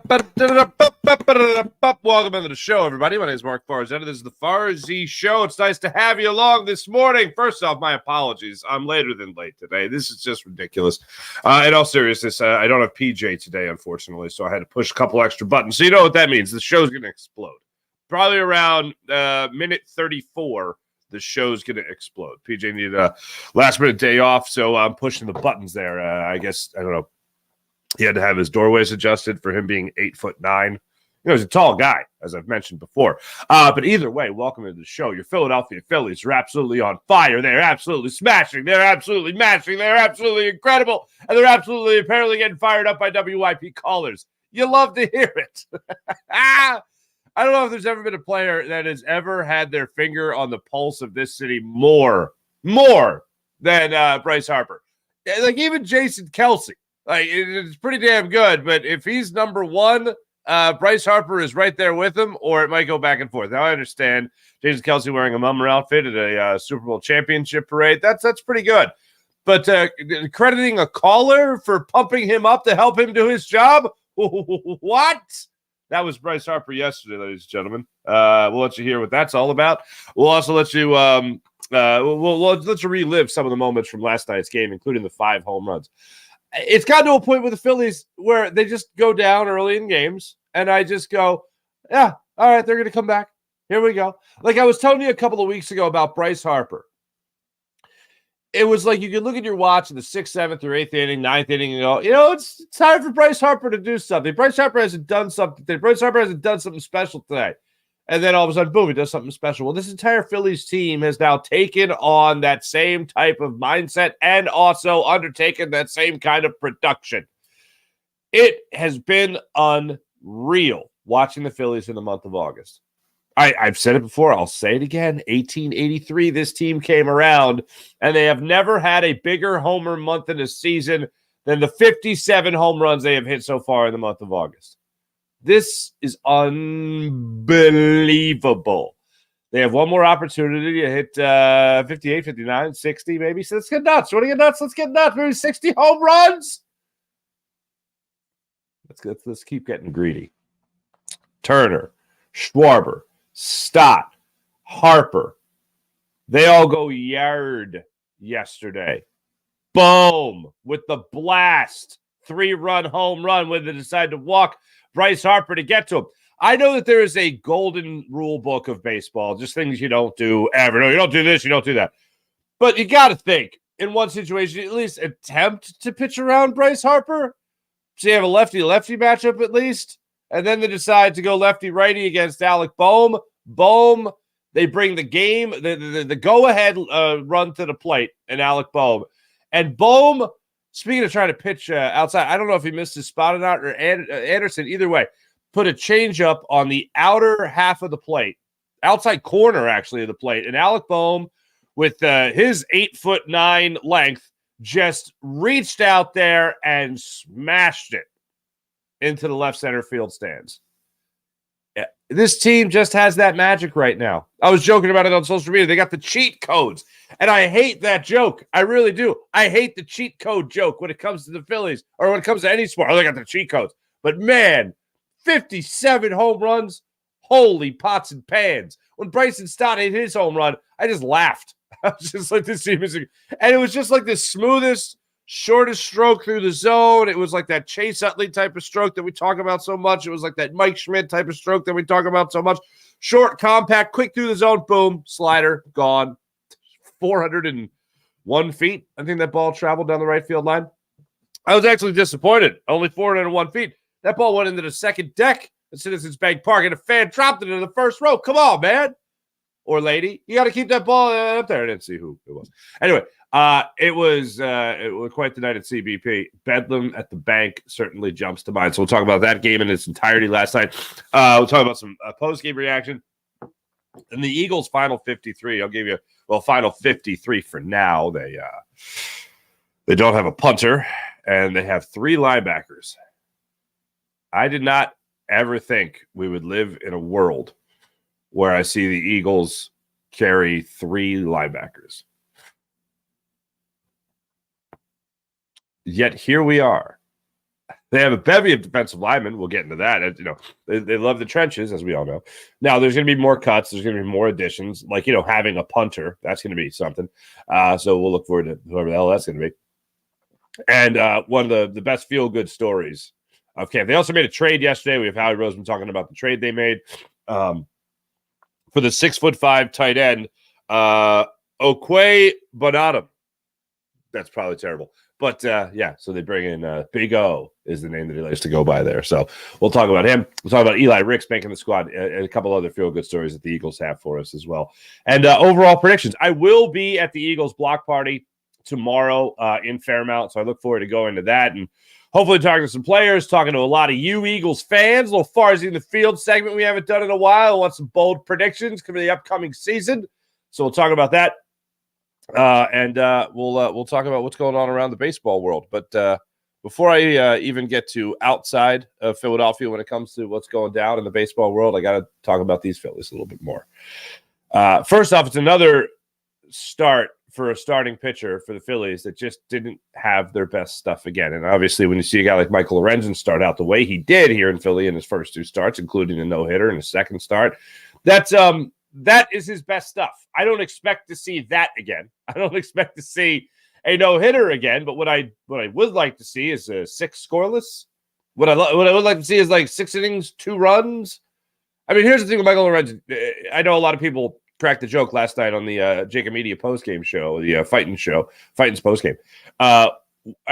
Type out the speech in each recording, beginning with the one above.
Welcome into the show, everybody. My name is Mark Farzetta. This is the Farzy Show. It's nice to have you along this morning. First off, my apologies. I'm later than late today. This is just ridiculous. In all seriousness, I don't have PJ today, unfortunately, so I had to push a couple extra buttons. So you know what that means. The show's going to explode. Probably around minute 34, the show's going to explode. PJ needed a last-minute day off, so I'm pushing the buttons there. I guess, I don't know. He had to have his doorways adjusted for him being 8'9". He's a tall guy, as I've mentioned before. But either way, welcome to the show. Your Philadelphia Phillies are absolutely on fire. They're absolutely smashing. They're absolutely mashing. They're absolutely incredible. And they're absolutely apparently getting fired up by WYP callers. You love to hear it. I don't know if there's ever been a player that has ever had their finger on the pulse of this city more than Bryce Harper. Like even Jason Kelce. Like, it's pretty damn good, but if he's number one, Bryce Harper is right there with him, or it might go back and forth. Now, I understand Jason Kelce wearing a Mummer outfit at a Super Bowl championship parade. That's pretty good. But crediting a caller for pumping him up to help him do his job? What? That was Bryce Harper yesterday, ladies and gentlemen. We'll let you hear what that's all about. We'll also let you we'll let you relive some of the moments from last night's game, including the 5 home runs. It's gotten to a point with the Phillies where they just go down early in games, and I just go, yeah, all right, they're going to come back. Here we go. Like I was telling you a couple of weeks ago about Bryce Harper. It was like you could look at your watch in the 6th, 7th, or 8th inning, 9th inning, and go, it's time for Bryce Harper to do something. Bryce Harper hasn't done something today. Bryce Harper hasn't done something special today. And then all of a sudden, boom, he does something special. Well, this entire Phillies team has now taken on that same type of mindset and also undertaken that same kind of production. It has been unreal watching the Phillies in the month of August. I've said it before. I'll say it again. 1883, this team came around, and they have never had a bigger homer month in a season than the 57 home runs they have hit so far in the month of August. This is unbelievable. They have one more opportunity to hit 58, 59, 60 maybe. So let's get nuts. Want to get nuts? Let's get nuts. Maybe 60 home runs. Let's keep getting greedy. Turner, Schwarber, Stott, Harper. They all go yard yesterday. Boom. With the blast. 3-run home run when they decide to walk Bryce Harper to get to him. I know that there is a golden rule book of baseball, just things you don't do ever. No, you don't do this, you don't do that. But you got to think, in one situation, at least attempt to pitch around Bryce Harper. So you have a lefty-lefty matchup at least. And then they decide to go lefty-righty against Alec Bohm. Bohm, they bring the game, the go-ahead run to the plate in Alec Bohm. And Bohm, speaking of trying to pitch outside, I don't know if he missed his spot or not, or Anderson, either way, put a changeup on the outer half of the plate, outside corner, actually, of the plate. And Alec Bohm, with his 8'9" length, just reached out there and smashed it into the left center field stands. This team just has that magic right now. I was joking about it on social media. They got the cheat codes, and I hate that joke. I really do. I hate the cheat code joke when it comes to the Phillies or when it comes to any sport. Oh, they got the cheat codes. But, man, 57 home runs, holy pots and pans. When Bryson Stott hit his home run, I just laughed. I was just like, this team is – and it was just like the smoothest, shortest stroke through the zone. It was like that Chase Utley type of stroke that we talk about so much. It was like that Mike Schmidt type of stroke that we talk about so much. Short, compact, quick through the zone, boom, slider, gone. 401 feet. I think that ball traveled down the right field line. I was actually disappointed. Only 401 feet. That ball went into the second deck at Citizens Bank Park, and a fan dropped it in the first row. Come on, man. Or lady. You got to keep that ball up there. I didn't see who it was. Anyway, it was quite the night at CBP. Bedlam at the bank certainly jumps to mind. So we'll talk about that game in its entirety last night. We'll talk about some post-game reaction. And the Eagles' final 53. I'll give you, final 53 for now. They don't have a punter, and they have 3 linebackers. I did not ever think we would live in a world where I see the Eagles carry 3 linebackers. Yet here we are. They have a bevy of defensive linemen. We'll get into that. And, they love the trenches, as we all know. Now, there's going to be more cuts. There's going to be more additions. Like, having a punter. That's going to be something. So we'll look forward to whoever the hell that's going to be. And one of the best feel-good stories of camp. They also made a trade yesterday. We have Howie Roseman talking about the trade they made for the 6'5" tight end, Okwe Bonadam. That's probably terrible. But, so they bring in Big O is the name that he likes to go by there. So we'll talk about him. We'll talk about Eli Ricks making the squad and a couple other feel-good stories that the Eagles have for us as well. And overall predictions. I will be at the Eagles block party tomorrow in Fairmount, so I look forward to going to that and hopefully talking to some players, talking to a lot of you Eagles fans. A little Farzy in the Field segment we haven't done in a while. I want some bold predictions for the upcoming season. So we'll talk about that. And we'll talk about what's going on around the baseball world. But before I even get to outside of Philadelphia when it comes to what's going down in the baseball world, I got to talk about these Phillies a little bit more. First off, it's another start for a starting pitcher for the Phillies that just didn't have their best stuff again. And obviously when you see a guy like Michael Lorenzen start out the way he did here in Philly in his first two starts, including a no-hitter and his second start, that is his best stuff. I don't expect to see that again. I don't expect to see a no-hitter again, but what I would like to see is a 6 scoreless. What I would like to see is like 6 innings, 2 runs. I mean, here's the thing with Michael Lorenzen. I know a lot of people cracked the joke last night on the JAKIB Media postgame show, the Fighting's postgame. I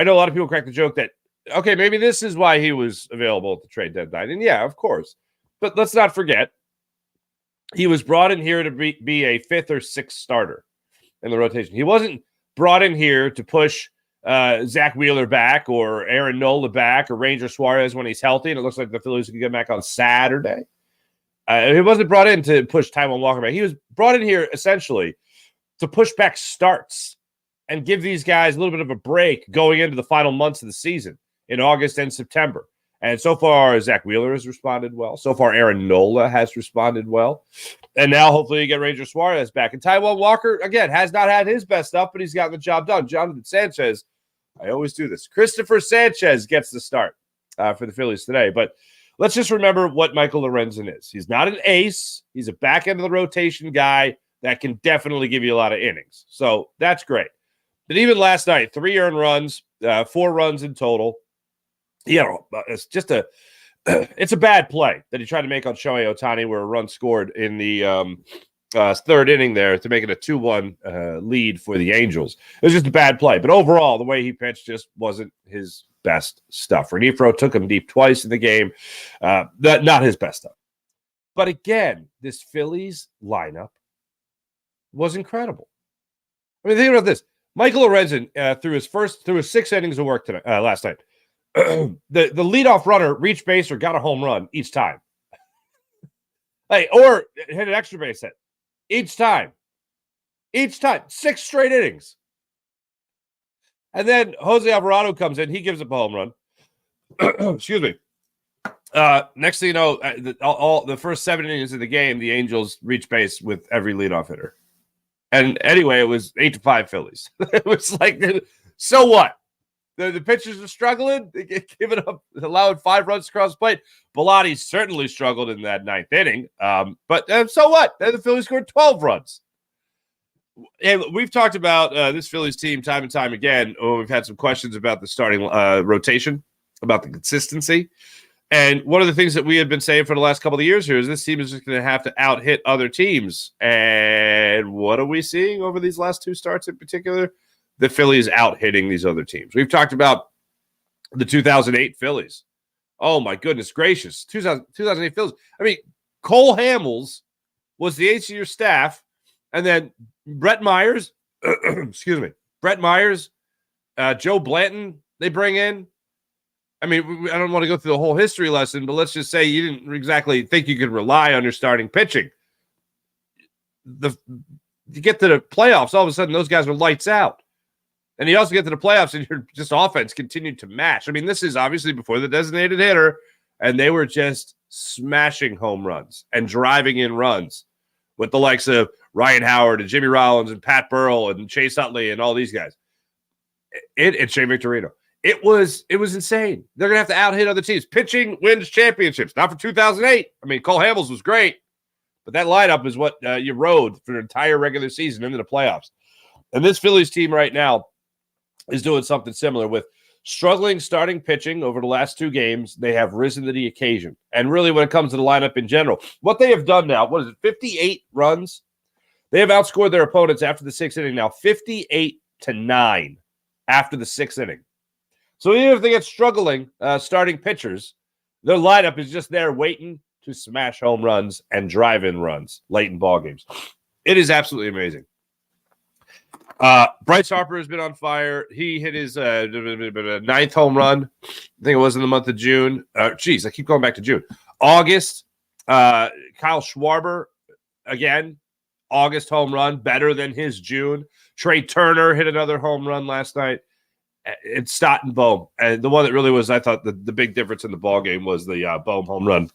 know a lot of people cracked the joke that, okay, maybe this is why he was available at the trade deadline. And yeah, of course. But let's not forget, he was brought in here to be a 5th or 6th starter in the rotation. He wasn't brought in here to push Zach Wheeler back or Aaron Nola back or Ranger Suarez when he's healthy, and it looks like the Phillies can get back on Saturday. He wasn't brought in to push Taijuan Walker back. He was brought in here essentially to push back starts and give these guys a little bit of a break going into the final months of the season in August and September. And so far, Zach Wheeler has responded well. So far, Aaron Nola has responded well. And now, hopefully, you get Ranger Suarez back. And Taijuan Walker, again, has not had his best stuff, but he's gotten the job done. Jonathan Sanchez, I always do this. Christopher Sanchez gets the start for the Phillies today. But let's just remember what Michael Lorenzen is. He's not an ace. He's a back end of the rotation guy that can definitely give you a lot of innings. So that's great. But even last night, 3 earned runs, 4 runs in total. It's just it's a bad play that he tried to make on Shohei Ohtani, where a run scored in the 3rd inning there to make it a 2-1 lead for the Angels. It was just a bad play. But overall, the way he pitched just wasn't his best stuff. Renifro took him deep twice in the game. Not his best stuff. But again, this Phillies lineup was incredible. I mean, think about this. Michael Lorenzen, through his 6 innings of work tonight, last night, the leadoff runner reached base or got a home run each time. Or hit an extra base hit each time. 6 straight innings. And then Jose Alvarado comes in. He gives up a home run. Excuse me. Next thing you know, all the first 7 innings of the game, the Angels reached base with every leadoff hitter. And anyway, it was 8-5 Phillies. It was like, so what? The pitchers are struggling. They get given up, allowed 5 runs across the plate. Bellotti certainly struggled in that 9th inning. But so what? Then the Phillies scored 12 runs. And we've talked about this Phillies team time and time again. We've had some questions about the starting rotation, about the consistency. And one of the things that we had been saying for the last couple of years here is this team is just going to have to out-hit other teams. And what are we seeing over these last 2 starts in particular? The Phillies out-hitting these other teams. We've talked about the 2008 Phillies. Oh, my goodness gracious. 2008 Phillies. I mean, Cole Hamels was the ace of your staff, and then Brett Myers, Brett Myers, Joe Blanton, they bring in. I mean, I don't want to go through the whole history lesson, but let's just say you didn't exactly think you could rely on your starting pitching. You get to the playoffs, all of a sudden those guys are lights out. And you also get to the playoffs and your just offense continued to match. I mean, this is obviously before the designated hitter, and they were just smashing home runs and driving in runs with the likes of Ryan Howard and Jimmy Rollins and Pat Burrell and Chase Utley and all these guys. And Shea Victorino. It was insane. They're gonna have to out-hit other teams. Pitching wins championships. Not for 2008. I mean, Cole Hamels was great, but that lineup is what you rode for the entire regular season into the playoffs. And this Phillies team right now is doing something similar with struggling starting pitching over the last 2 games. They have risen to the occasion. And really, when it comes to the lineup in general, what they have done now, 58 runs? They have outscored their opponents after the 6th inning now, 58-9 after the 6th inning. So even if they get struggling starting pitchers, their lineup is just there waiting to smash home runs and drive-in runs late in ball games. It is absolutely amazing. Bryce Harper has been on fire. He hit his 9th home run. I think it was in the month of June. I keep going back to June. August, Kyle Schwarber, again, August home run, better than his June. Trey Turner hit another home run last night. It's Stott and Bohm. And the one that really was, I thought, the big difference in the ball game was the Bohm home run.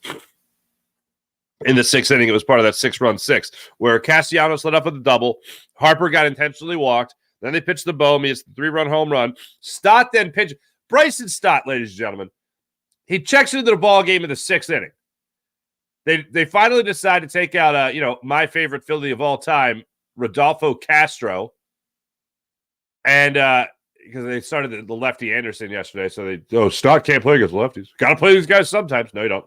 In the 6th inning, it was part of that 6-run 6, where Castellanos led up with a double. Harper got intentionally walked. Then they pitched the Bohm. He hits the 3-run home run. Stott then pitched. Bryson Stott, ladies and gentlemen, he checks into the ball game in the 6th inning. They finally decide to take out, my favorite Philly of all time, Rodolfo Castro. And because they started the lefty Anderson yesterday, so Stott can't play against lefties. Got to play these guys sometimes. No, you don't.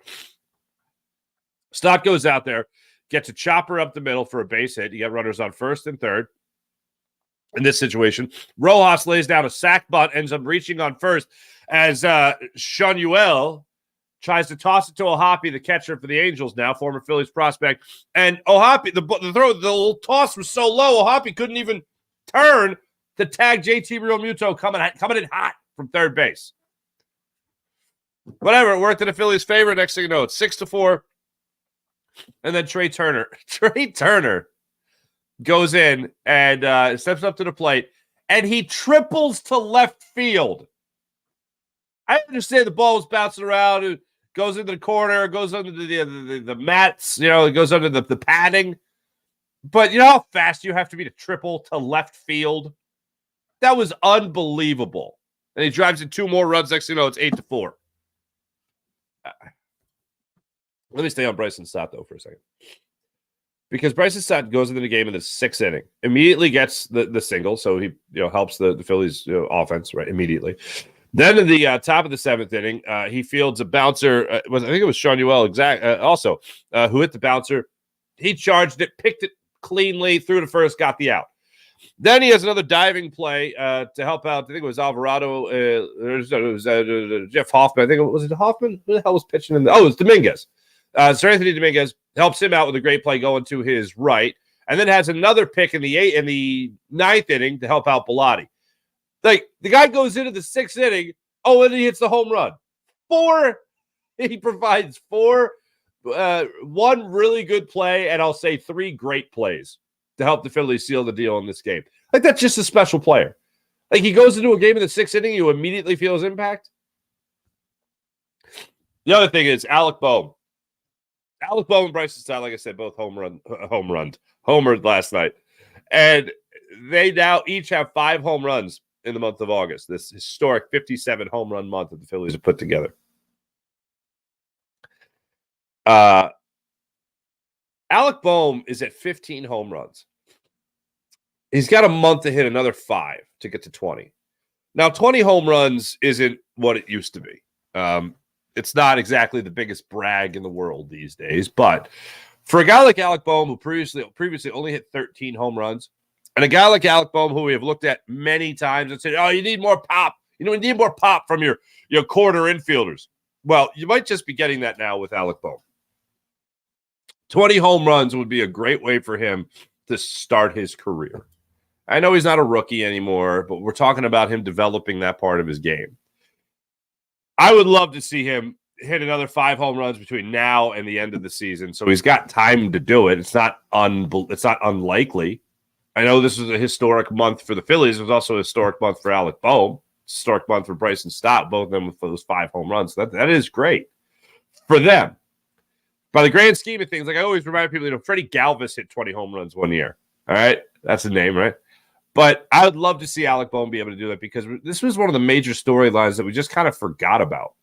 Stott goes out there, gets a chopper up the middle for a base hit. You got runners on first and third. In this situation, Rojas lays down a sac bunt, ends up reaching on first as Shanuel tries to toss it to Ohapi, the catcher for the Angels now, former Phillies prospect. And Ohapi, the little toss was so low, Ohapi couldn't even turn to tag JT Realmuto coming in hot from third base. Whatever, it worked in the Phillies' favor. Next thing you know, it's 6-4. And then Trey Turner goes in and steps up to the plate, and he triples to left field. I understand the ball was bouncing around. It goes into the corner, goes under the mats, it goes under the padding. But you know how fast you have to be to triple to left field? That was unbelievable. And he drives in 2 more runs. Next thing you know, it's 8-4. Let me stay on Bryson Stott, though, for a second. Because Bryson Stott goes into the game in the 6th inning, immediately gets the single, so he helps the Phillies offense right immediately. Then in the top of the 7th inning, he fields a bouncer. I think it was Shanuel also who hit the bouncer. He charged it, picked it cleanly, threw to first, got the out. Then he has another diving play to help out. I think it was Alvarado. It was Jeff Hoffman. I think was it Hoffman? Who the hell was pitching in? It was Dominguez. Sir Anthony Dominguez helps him out with a great play going to his right, and then has another pick in the 9th inning to help out Bilotti. Like, the guy goes into the 6th inning, and he hits the home run. 4, he provides 4, 1 really good play, and I'll say 3 great plays to help the Phillies seal the deal in this game. Like, that's just a special player. Like, he goes into a game in the 6th inning, you immediately feel his impact. The other thing is Alec Bohm. Alec Bohm and Bryson Stott, like I said, both homered last night. And they now each have 5 home runs in the month of August, this historic 57 home run month that the Phillies have put together. Alec Bohm is at 15 home runs. He's got a month to hit another 5 to get to 20. Now, 20 home runs isn't what it used to be. It's not exactly the biggest brag in the world these days, but for a guy like Alec Bohm, who previously only hit 13 home runs, and a guy like Alec Bohm, who we have looked at many times and said, you need more pop. You need more pop from your corner infielders. Well, you might just be getting that now with Alec Bohm. 20 home runs would be a great way for him to start his career. I know he's not a rookie anymore, but we're talking about him developing that part of his game. I would love to see him hit another 5 home runs between now and the end of the season, so he's got time to do it. It's not unlikely. I know this was a historic month for the Phillies. It was also a historic month for Alec Bohm. Historic month for Bryson Stott, both of them with those 5 home runs. So that is great for them. By the grand scheme of things, like I always remind people, Freddie Galvis hit 20 home runs one year. All right? That's the name, right? But I would love to see Alec Boehm be able to do that because this was one of the major storylines that we just kind of forgot about.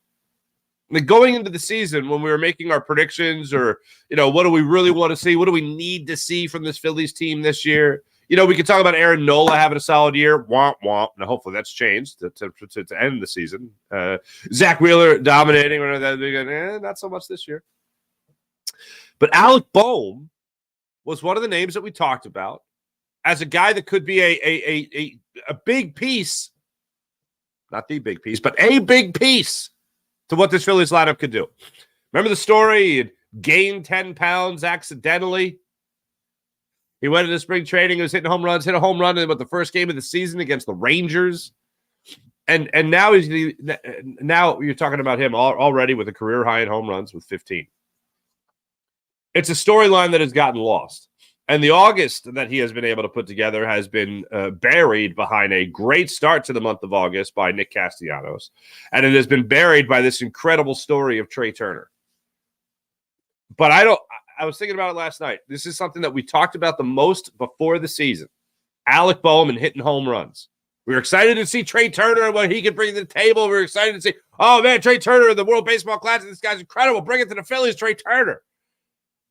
Like going into the season when we were making our predictions or, what do we really want to see? What do we need to see from this Phillies team this year? We could talk about Aaron Nola having a solid year. Womp, womp. Now, hopefully that's changed to end the season. Zach Wheeler dominating. Not so much this year. But Alec Boehm was one of the names that we talked about as a guy that could be a big piece. Not the big piece, but a big piece to what this Phillies lineup could do. Remember the story? He had gained 10 pounds accidentally. He went into spring training. He was hitting home runs, hit a home run in the first game of the season against the Rangers. And now now you're talking about him already with a career high in home runs with 15. It's a storyline that has gotten lost. And the August that he has been able to put together has been buried behind a great start to the month of August by Nick Castellanos. And it has been buried by this incredible story of Trey Turner. But I was thinking about it last night. This is something that we talked about the most before the season. Alec Boehm and hitting home runs. We were excited to see Trey Turner and what he could bring to the table. We were excited to see, oh, man, Trey Turner in the World Baseball Classic. This guy's incredible. Bring it to the Phillies, Trey Turner.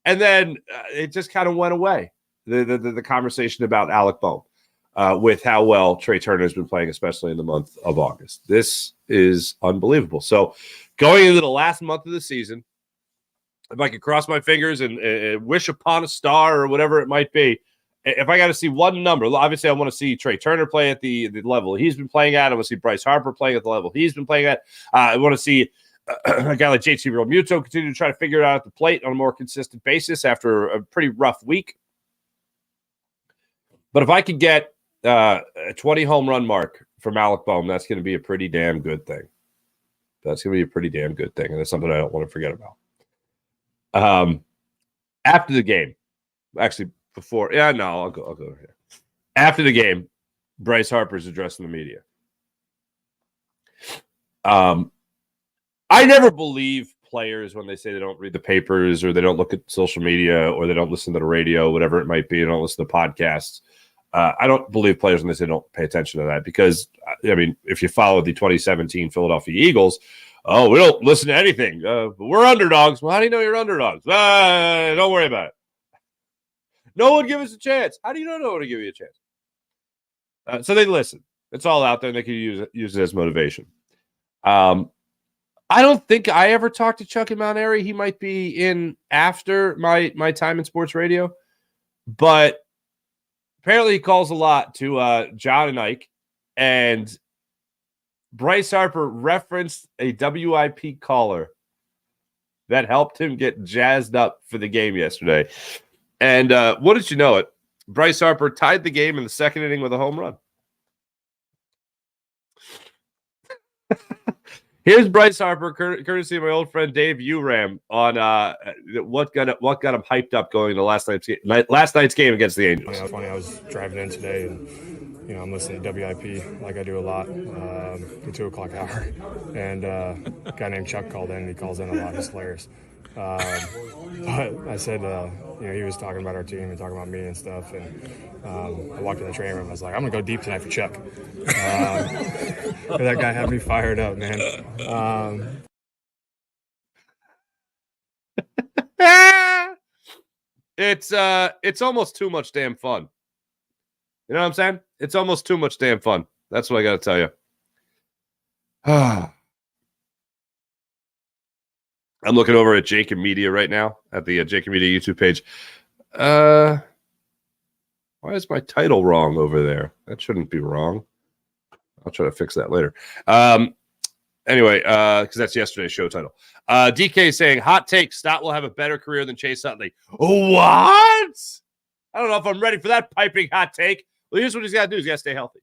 And then it just kind of went away, the conversation about Alec Boehm with how well Trey Turner has been playing, especially in the month of August. This is unbelievable. So going into the last month of the season, if I could cross my fingers and wish upon a star or whatever it might be, if I got to see one number, obviously I want to see Trey Turner play at the level he's been playing at. I want to see Bryce Harper playing at the level he's been playing at. I want to see a guy like JT Realmuto continue to try to figure it out at the plate on a more consistent basis after a pretty rough week. But if I could get a 20 home run mark from Alec Boehm, that's going to be a pretty damn good thing. That's going to be a pretty damn good thing, and it's something I don't want to forget about. After the game, actually before, I'll go here. After the game, Bryce Harper's addressing the media. I never believe players when they say they don't read the papers or they don't look at social media or they don't listen to the radio, whatever it might be, and don't listen to podcasts. I don't believe players when they say don't pay attention to that because, if you follow the 2017 Philadelphia Eagles, oh, we don't listen to anything. We're underdogs. Well, how do you know you're underdogs? Don't worry about it. No one give us a chance. How do you know no one to give you a chance? So they listen. It's all out there, and they can use it as motivation. I don't think I ever talked to Chuck in Mount Airy. He might be in after my time in sports radio. But apparently he calls a lot to John and Ike. And Bryce Harper referenced a WIP caller that helped him get jazzed up for the game yesterday. And what did you know it? Bryce Harper tied the game in the second inning with a home run. Here's Bryce Harper, courtesy of my old friend Dave Uram, on what got him hyped up going to last night's game against the Angels. It was funny. I was driving in today, and I'm listening to WIP like I do a lot, the 2 o'clock hour. And a guy named Chuck called in. And he calls in a lot. He's hilarious. But I said, he was talking about our team and talking about me and stuff. And I walked in the training room. I was like, I'm going to go deep tonight for Chuck. That guy had me fired up, man. It's almost too much damn fun. You know what I'm saying? It's almost too much damn fun. That's what I got to tell you. I'm looking over at JAKIB Media right now, at the JAKIB Media YouTube page. Why is my title wrong over there? That shouldn't be wrong. I'll try to fix that later. Anyway, because that's yesterday's show title. DK saying, hot take, Stott will have a better career than Chase Utley. What? I don't know if I'm ready for that piping hot take. Well, here's what he's got to do. He's got to stay healthy.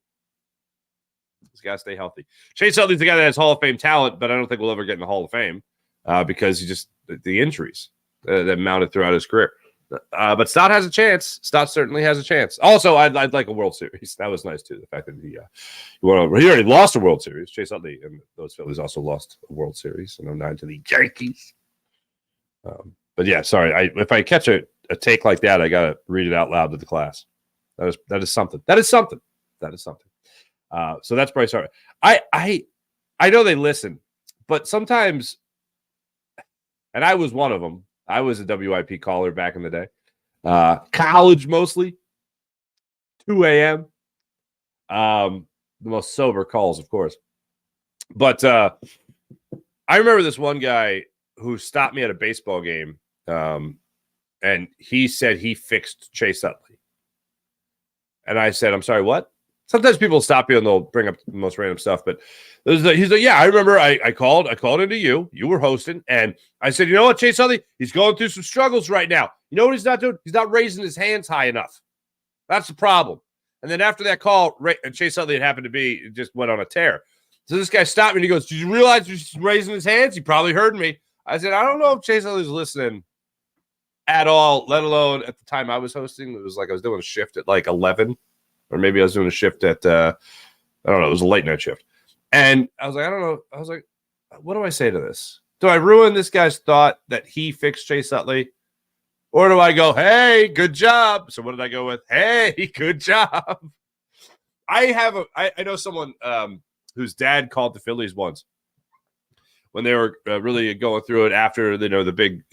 Chase Utley's the guy that has Hall of Fame talent, but I don't think we'll ever get in the Hall of Fame. Because the injuries that mounted throughout his career. But Stott has a chance. Stott certainly has a chance. Also, I'd like a World Series. That was nice, too. The fact that he already lost a World Series. Chase Utley and those Phillies also lost a World Series in 2009 to the Yankees. But, yeah, sorry. If I catch a take like that, I got to read it out loud to the class. That is something. That is something. That is something. So that's Bryce Harper. I know they listen, but sometimes, and I was one of them. I was a WIP caller back in the day. College mostly. 2 a.m. The most sober calls, of course. But I remember this one guy who stopped me at a baseball game, and he said he fixed Chase Utley. And I said, I'm sorry, what? Sometimes people stop you and they'll bring up the most random stuff. But he's like, yeah, I remember I called into you. You were hosting. And I said, you know what, Chase Utley? He's going through some struggles right now. You know what he's not doing? He's not raising his hands high enough. That's the problem. And then after that call, Chase Utley it happened to be, it just went on a tear. So this guy stopped me and he goes, did you realize he's raising his hands? He probably heard me. I said, I don't know if Chase Utley's listening at all, let alone at the time I was hosting. It was like I was doing a shift at like 11, or maybe I was doing a shift at, I don't know, it was a late night shift. And I was like, I don't know. I was like, what do I say to this? Do I ruin this guy's thought that he fixed Chase Utley? Or do I go, hey, good job? So what did I go with? Hey, good job. I know someone whose dad called the Phillies once when they were really going through it after the big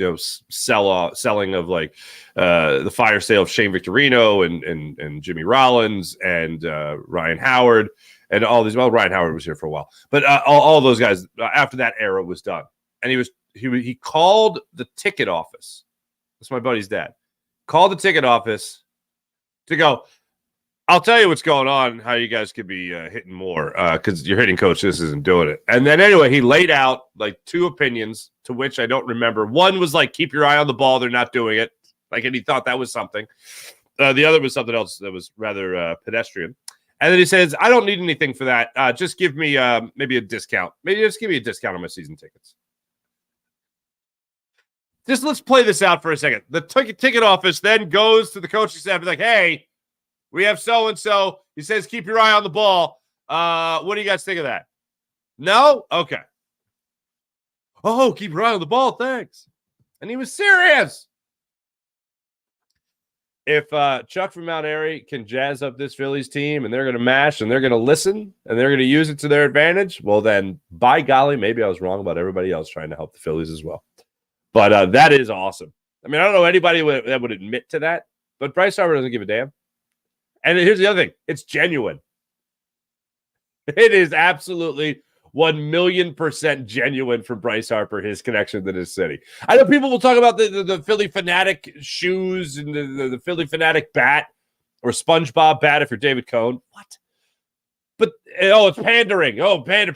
selling of like the fire sale of Shane Victorino and Jimmy Rollins and Ryan Howard and all these. Well, Ryan Howard was here for a while, but all those guys after that era was done, and he called the ticket office. That's my buddy's dad. Called the ticket office to go, I'll tell you what's going on, how you guys could be hitting more because your hitting coach just isn't doing it. And then anyway, he laid out like two opinions to which I don't remember. One was like, keep your eye on the ball. They're not doing it. Like, and he thought that was something. The other was something else that was rather pedestrian. And then he says, I don't need anything for that. Just give me maybe a discount. Maybe just give me a discount on my season tickets. Just let's play this out for a second. The ticket office then goes to the coaching staff and is like, hey, we have so-and-so. He says, keep your eye on the ball. What do you guys think of that? No? Okay. Oh, keep your eye on the ball. Thanks. And he was serious. If Chuck from Mount Airy can jazz up this Phillies team and they're going to mash and they're going to listen and they're going to use it to their advantage, well then, by golly, maybe I was wrong about everybody else trying to help the Phillies as well. But that is awesome. I mean, I don't know anybody that would admit to that, but Bryce Harper doesn't give a damn. And here's the other thing. It's genuine. It is absolutely 1,000,000% genuine for Bryce Harper, his connection to this city. I know people will talk about the Philly Fanatic shoes and the Philly Fanatic bat or SpongeBob bat if you're David Cohn. What? But, it's pandering. Oh, pander.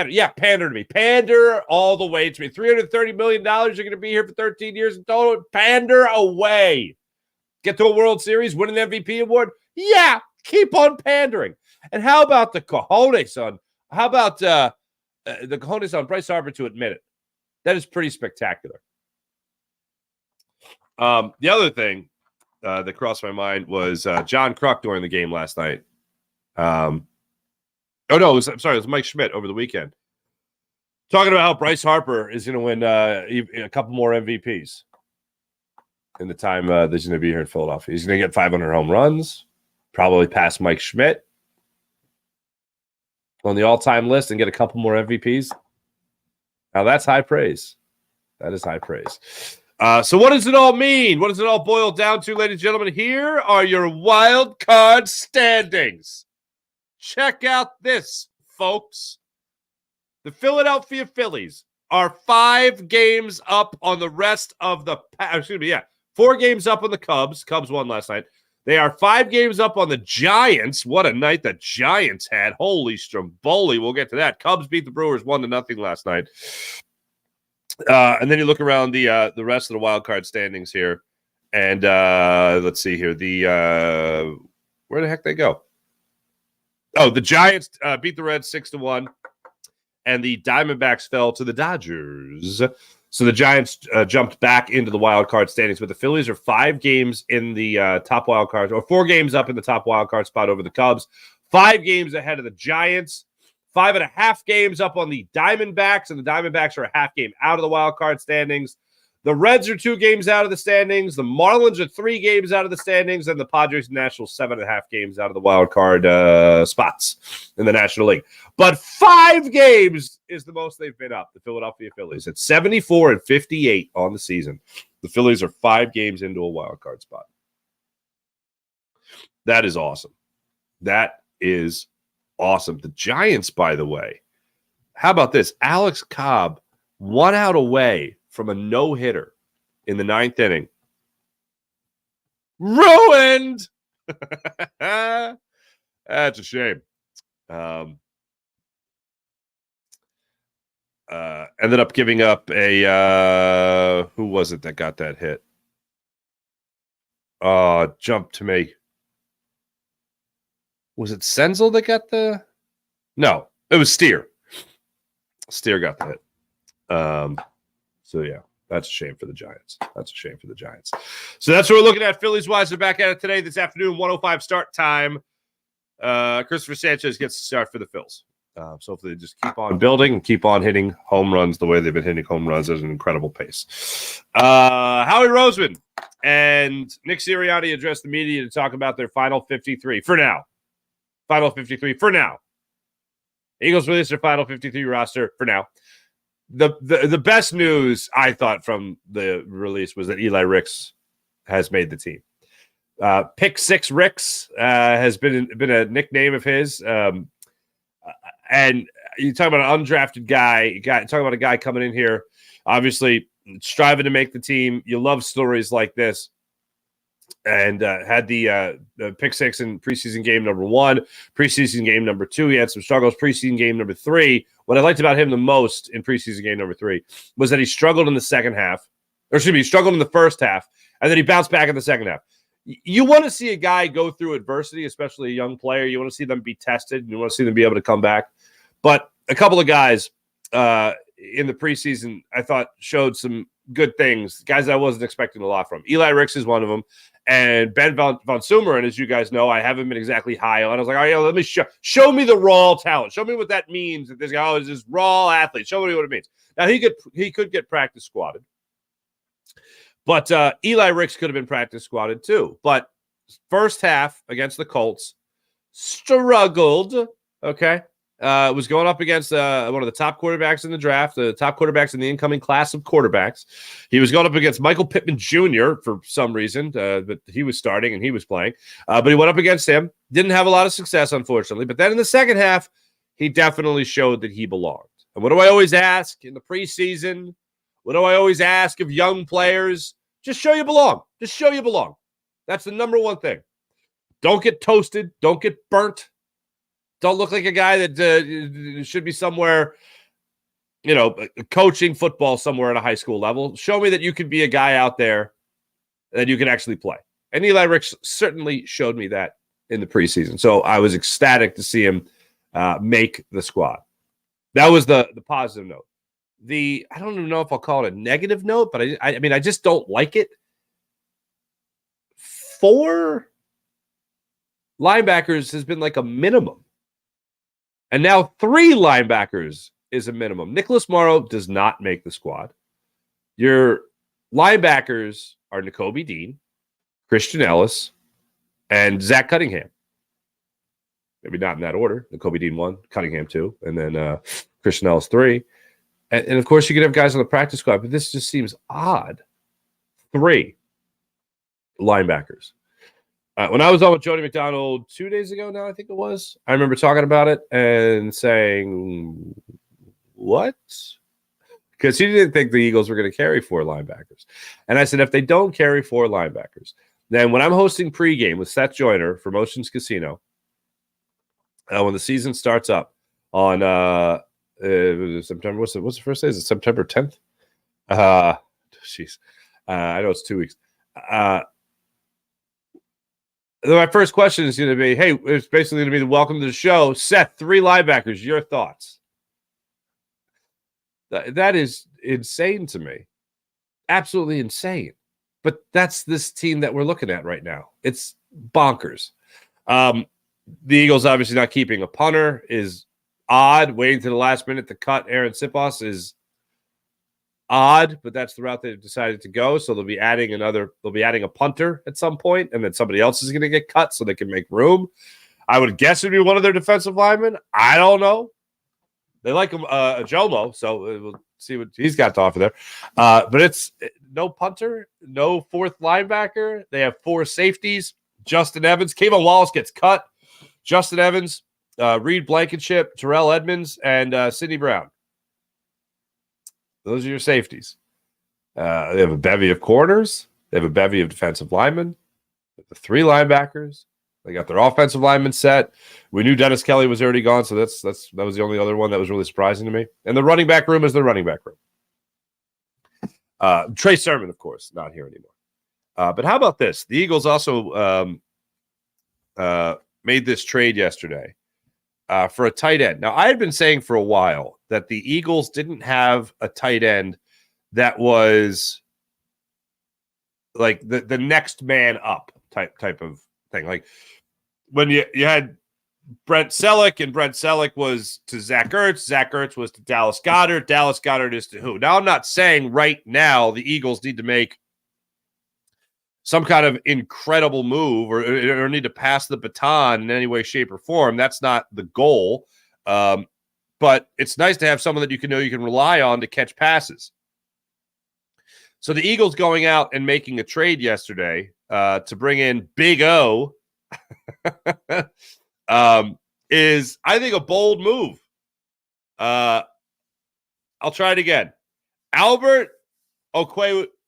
Yeah, pander to me. Pander all the way to me. $330 million, you're going to be here for 13 years in total. Pander away. Get to a World Series, win an MVP award? Yeah, keep on pandering. And how about the cojones on? How about the cojones on Bryce Harper to admit it? That is pretty spectacular. The other thing that crossed my mind was John Kruk during the game last night. It was Mike Schmidt over the weekend. Talking about how Bryce Harper is going to win a couple more MVPs in the time that he's going to be here in Philadelphia. He's going to get 500 home runs, probably pass Mike Schmidt on the all-time list and get a couple more MVPs. Now, that's high praise. That is high praise. So what does it all mean? What does it all boil down to, ladies and gentlemen? Here are your wild card standings. Check out this, folks. The Philadelphia Phillies are 5 games up on the rest of the 4 games up on the Cubs. Cubs won last night. They are 5 games up on the Giants. What a night the Giants had. Holy Stromboli. We'll get to that. Cubs beat the Brewers 1-0 last night. And then you look around the rest of the wild card standings here. And let's see here. Where the heck they go? Oh, the Giants beat the Reds 6-1. And the Diamondbacks fell to the Dodgers. So the Giants jumped back into the wild card standings, but the Phillies are 5 games in the top wild card, or 4 games up in the top wild card spot over the Cubs, 5 games ahead of the Giants, 5.5 games up on the Diamondbacks, and the Diamondbacks are a half game out of the wild card standings. The Reds are 2 games out of the standings. The Marlins are 3 games out of the standings, and the Padres and Nationals 7.5 games out of the wild card spots in the National League. But 5 games is the most they've been up. The Philadelphia Phillies at 74-58 on the season. The Phillies are 5 games into a wild card spot. That is awesome. That is awesome. The Giants, by the way, how about this? Alex Cobb 1 out away from a no-hitter in the 9th inning. Ruined! That's a shame. Ended up giving up a who was it that got that hit? Jump to me. Was it Senzel that got the? No, it was Steer. Steer got the hit. So yeah, that's a shame for the Giants. So that's what we're looking at. Phillies wise, they're back at it today, this afternoon, 1:05 start time. Christopher Sanchez gets to start for the Phils. So hopefully they just keep on building and keep on hitting home runs the way they've been hitting home runs at an incredible pace. Howie Roseman and Nick Sirianni addressed the media to talk about their final 53 for now. Eagles released their final 53 roster for now. The best news I thought from the release was that Eli Ricks has made the team. Pick 6 Ricks has been a nickname of his. And you talk about an undrafted guy. Talk about a guy coming in here, obviously striving to make the team. You love stories like this. And had the pick 6 in preseason game number 1, preseason game number 2. He had some struggles. Preseason game number 3. What I liked about him the most in preseason game number 3 was that he struggled in the second half. Or excuse me, he struggled in the first half, and then he bounced back in the second half. You want to see a guy go through adversity, especially a young player. You want to see them be tested, and you want to see them be able to come back. But a couple of guys in the preseason, I thought, showed some good things, guys I wasn't expecting a lot from. Eli Ricks is one of them. And Ben Von Sumer, and as you guys know, I haven't been exactly high on. I was like, oh, yeah, let me show me the raw talent. Show me what that means. That this guy is this raw athlete. Show me what it means. Now, he could get practice squatted. But Eli Ricks could have been practice squatted too. But first half against the Colts, struggled, okay? Was going up against one of the top quarterbacks in the draft, the top quarterbacks in the incoming class of quarterbacks. He was going up against Michael Pittman Jr. for some reason, but he was starting and he was playing. But he went up against him. Didn't have a lot of success, unfortunately. But then in the second half, he definitely showed that he belonged. And what do I always ask in the preseason? What do I always ask of young players? Just show you belong. Just show you belong. That's the number one thing. Don't get toasted. Don't get burnt. Don't look like a guy that should be somewhere, coaching football somewhere at a high school level. Show me that you can be a guy out there that you can actually play. And Eli Ricks certainly showed me that in the preseason. So I was ecstatic to see him make the squad. That was the positive note. I don't even know if I'll call it a negative note, but I mean, I just don't like it. 4 linebackers has been like a minimum. And now 3 linebackers is a minimum. Nicholas Morrow does not make the squad. Your linebackers are Nakobe Dean, Christian Ellis, and Zach Cunningham. Maybe not in that order. Nakobe Dean 1, Cunningham 2, and then Christian Ellis 3. And of course, you could have guys on the practice squad, but this just seems odd. 3 linebackers. When I was on with Jody McDonald 2 days ago now, I think it was, I remember talking about it and saying, what? Because he didn't think the Eagles were going to carry 4 linebackers. And I said, if they don't carry 4 linebackers, then when I'm hosting pregame with Seth Joyner for Motions Casino, when the season starts up on September, what's the first day? Is it September 10th? Jeez. I know it's 2 weeks. My first question is going to be, hey, it's basically going to be the welcome to the show. Seth, 3 linebackers, your thoughts? That is insane to me. Absolutely insane. But that's this team that we're looking at right now. It's bonkers. The Eagles obviously not keeping a punter is odd. Waiting to the last minute to cut Aaron Sipos is odd, but that's the route they've decided to go. So they'll be adding a punter at some point, and then somebody else is going to get cut so they can make room. I would guess it'd be one of their defensive linemen. I don't know. They like him, Jomo, so we'll see what he's got to offer there. But it's no punter, no fourth linebacker. They have 4 safeties. Justin Evans, Kayvon Wallace gets cut. Justin Evans, Reed Blankenship, Terrell Edmonds, and Sidney Brown. Those are your safeties. They have a bevy of corners. They have a bevy of defensive linemen. The 3 linebackers. They got their offensive linemen set. We knew Dennis Kelly was already gone, so that was the only other one that was really surprising to me. And the running back room is the running back room. Trey Sermon, of course, not here anymore. But how about this? The Eagles also made this trade yesterday for a tight end. Now, I had been saying for a while that the Eagles didn't have a tight end that was like the next man up type of thing. Like when you had Brent Selleck, and Brent Selleck was to Zach Ertz was to Dallas Goedert is to who? Now, I'm not saying right now the Eagles need to make some kind of incredible move or need to pass the baton in any way, shape, or form. That's not the goal. But it's nice to have someone that you can rely on to catch passes. So the Eagles going out and making a trade yesterday to bring in Big O is, I think, a bold move. I'll try it again. Albert Okwuegbunam.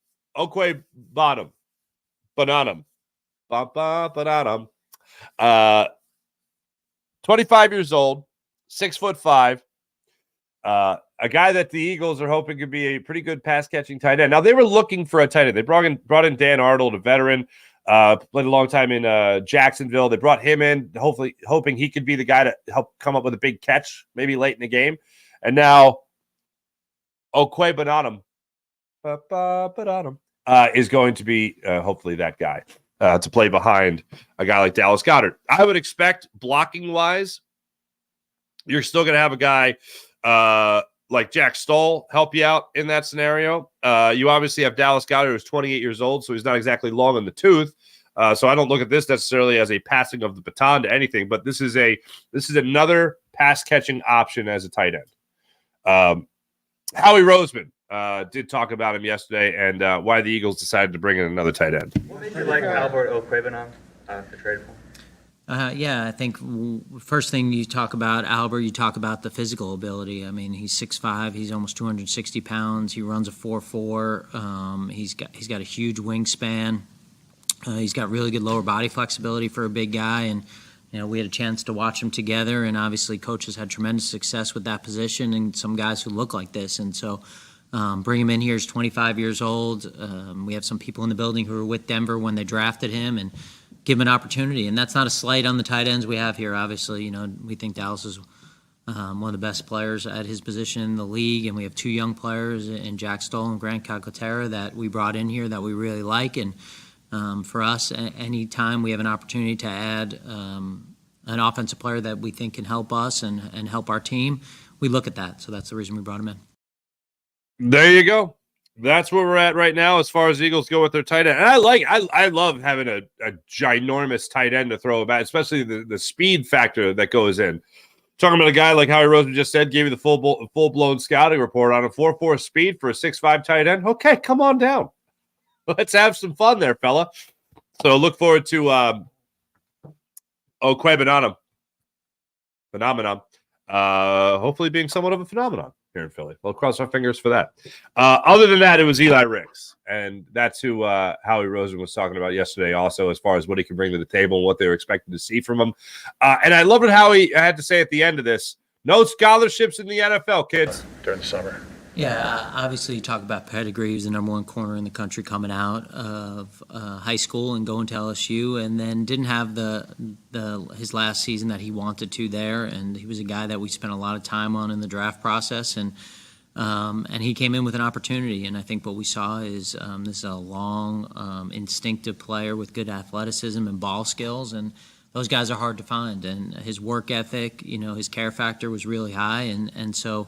Bananum. 25 years old, 6'5". A guy that the Eagles are hoping could be a pretty good pass-catching tight end. Now, they were looking for a tight end. They brought in Dan Arnold, a veteran, played a long time in Jacksonville. They brought him in, hoping he could be the guy to help come up with a big catch, maybe late in the game. And now, Okwuegbunam is going to be hopefully that guy to play behind a guy like Dallas Goedert. I would expect blocking-wise, you're still going to have a guy like Jack Stoll help you out in that scenario. You obviously have Dallas Goedert, who's 28 years old, so he's not exactly long in the tooth. So I don't look at this necessarily as a passing of the baton to anything, but this is another pass-catching option as a tight end. Howie Roseman did talk about him yesterday and why the Eagles decided to bring in another tight end. What made you like Albert Okwuegbunam to trade for him? Yeah, I think first thing you talk about Albert, you talk about the physical ability. I mean, he's 6'5", he's almost 260 pounds. He runs a 4.4. He's got a huge wingspan. He's got really good lower body flexibility for a big guy, and we had a chance to watch them together. And obviously, coaches had tremendous success with that position, and some guys who look like this. And so, bring him in here. He's 25 years old. We have some people in the building who were with Denver when they drafted him, and give him an opportunity. And that's not a slight on the tight ends we have here. Obviously, we think Dallas is one of the best players at his position in the league, and we have 2 young players in Jack Stoll and Grant Calcaterra that we brought in here that we really like. And for us, any time we have an opportunity to add an offensive player that we think can help us and help our team, we look at that. So that's the reason we brought him in. There you go. That's where we're at right now as far as Eagles go with their tight end. And I love having a ginormous tight end to throw about, especially the speed factor that goes in. Talking about a guy like Howie Roseman just said, gave you the full-blown scouting report on a 4.4 speed for a 6'5" tight end. Okay, come on down. Let's have some fun there, fella. So look forward to Okwuegbunam phenomenon. Hopefully being somewhat of a phenomenon here in Philly. We'll cross our fingers for that. Other than that, it was Eli Ricks, and that's who Howie Roseman was talking about yesterday also, as far as what he can bring to the table and what they were expecting to see from him. And I love it how he had to say at the end of this, no scholarships in the NFL, kids. During the summer. Yeah, obviously you talk about pedigree. He was the number 1 corner in the country coming out of high school and going to LSU, and then didn't have his last season that he wanted to there. And he was a guy that we spent a lot of time on in the draft process, and he came in with an opportunity. And I think what we saw is this is a long, instinctive player with good athleticism and ball skills, and those guys are hard to find. And his work ethic, his care factor was really high, and so.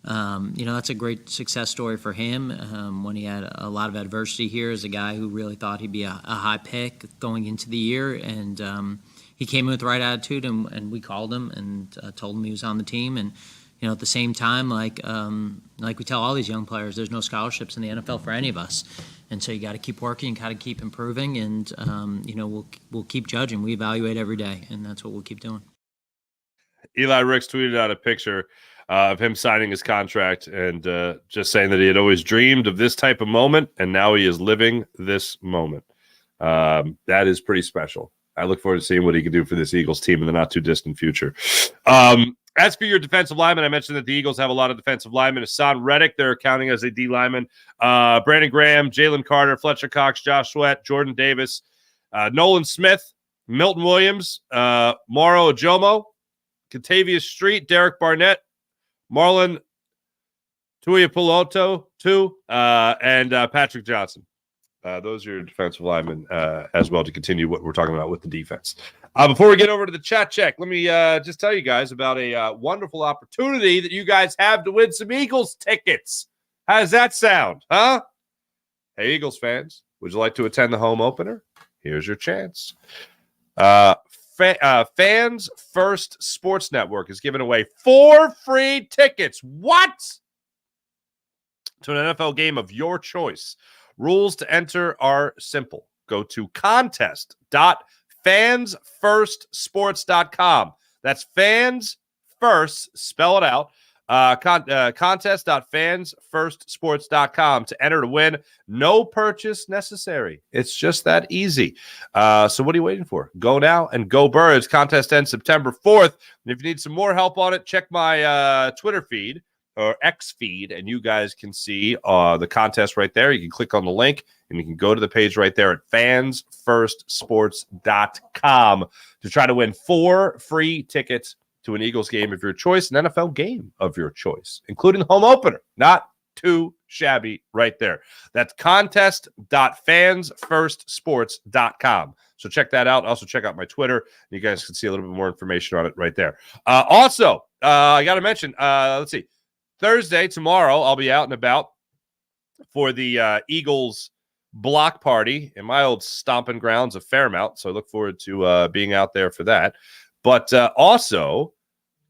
That's a great success story for him. When he had a lot of adversity here as a guy who really thought he'd be a high pick going into the year, and he came in with the right attitude, and we called him and told him he was on the team. And at the same time, like we tell all these young players, there's no scholarships in the NFL for any of us, and so you got to keep working, got to keep improving, and we'll keep judging. We evaluate every day, and that's what we'll keep doing. Eli Ricks tweeted out a picture of him signing his contract and just saying that he had always dreamed of this type of moment, and now he is living this moment. That is pretty special. I look forward to seeing what he can do for this Eagles team in the not-too-distant future. As for your defensive lineman, I mentioned that the Eagles have a lot of defensive linemen. Hassan Reddick, they're counting as a D lineman. Brandon Graham, Jalen Carter, Fletcher Cox, Josh Sweat, Jordan Davis, Nolan Smith, Milton Williams, Mauro Ajomo, Contavious Street, Derek Barnett, Marlon Tuiapuloto, and Patrick Johnson. Those are your defensive linemen as well to continue what we're talking about with the defense. Before we get over to the chat check, let me just tell you guys about a wonderful opportunity that you guys have to win some Eagles tickets. How does that sound, huh? Hey, Eagles fans, would you like to attend the home opener? Here's your chance. Fans First Sports Network is giving away 4 free tickets. What? To an NFL game of your choice. Rules to enter are simple. Go to contest.fansfirstsports.com. That's fans first, spell it out. Contest.fansfirstsports.com to enter to win. No purchase necessary. It's just that easy. So what are you waiting for? Go now and go Birds. Contest ends September 4th. And if you need some more help on it, check my Twitter feed or X feed, and you guys can see the contest right there. You can click on the link, and you can go to the page right there at fansfirstsports.com to try to win 4 free tickets to an Eagles game of your choice, an NFL game of your choice, including the home opener. Not too shabby right there. That's contest.fansfirstsports.com. So check that out. Also check out my Twitter. You guys can see a little bit more information on it right there. Also, I got to mention, let's see. Thursday, tomorrow, I'll be out and about for the Eagles block party in my old stomping grounds of Fairmount. So I look forward to being out there for that. But also,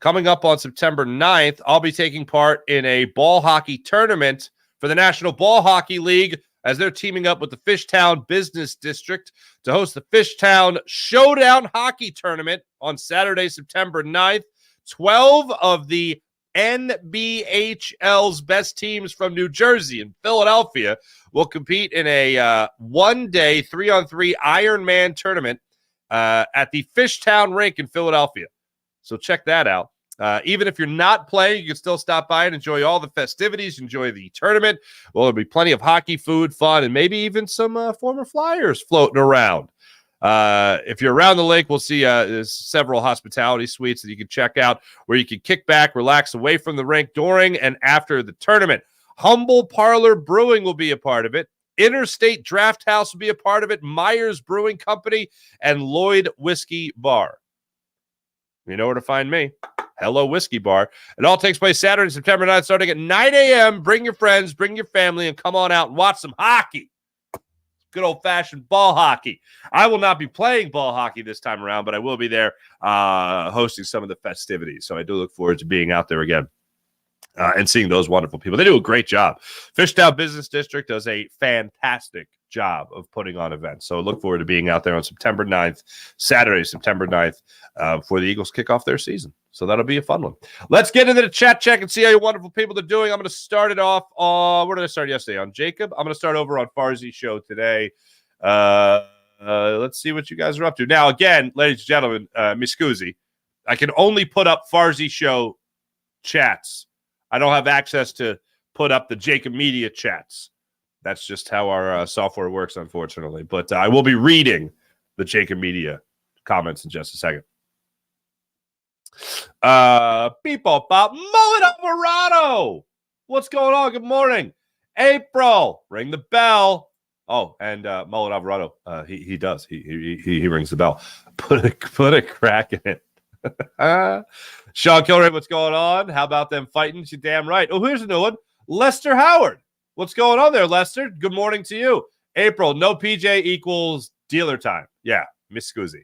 coming up on September 9th, I'll be taking part in a ball hockey tournament for the National Ball Hockey League as they're teaming up with the Fishtown Business District to host the Fishtown Showdown Hockey Tournament on Saturday, September 9th. 12 of the NBHL's best teams from New Jersey and Philadelphia will compete in a one-day 3-on-3 Ironman tournament at the Fishtown Rink in Philadelphia. So check that out. Even if you're not playing, you can still stop by and enjoy all the festivities, enjoy the tournament. Well, there'll be plenty of hockey, food, fun, and maybe even some former Flyers floating around. If you're around the lake, we'll see there's several hospitality suites that you can check out where you can kick back, relax away from the rink during and after the tournament. Humble Parlor Brewing will be a part of it. Interstate Draft House will be a part of it. Myers Brewing Company and Lloyd Whiskey Bar. You know where to find me. Hello Whiskey Bar. It all takes place Saturday, September 9th, starting at 9 a.m. Bring your friends, bring your family, and come on out and watch some hockey. Good old-fashioned ball hockey. I will not be playing ball hockey this time around, but I will be there hosting some of the festivities. So I do look forward to being out there again and seeing those wonderful people. They do a great job. Fishtown Business District does a fantastic job of putting on events. So I look forward to being out there on September 9th, Saturday, September 9th, before the Eagles kick off their season. So that'll be a fun one. Let's get into the chat check and see how you wonderful people are doing. I'm going to start it off on, where did I start yesterday? On JAKIB. I'm going to start over on Farzy Show today. Let's see what you guys are up to. Now, again, ladies and gentlemen, mi scusi, I can only put up Farzy Show chats. I don't have access to put up the JAKIB Media chats. That's just how our software works, unfortunately. But I will be reading the JAKIB Media comments in just a second. People pop Mullet Alvarado. What's going on? Good morning. April, ring the bell. Oh, and Mullet Alvarado, he does. He rings the bell. Put a crack in it. Sean Kilray, what's going on? How about them fighting? You're damn right. Oh, here's a new one. Lester Howard. What's going on there, Lester? Good morning to you. April, no PJ equals dealer time. Yeah, Miss Scusi.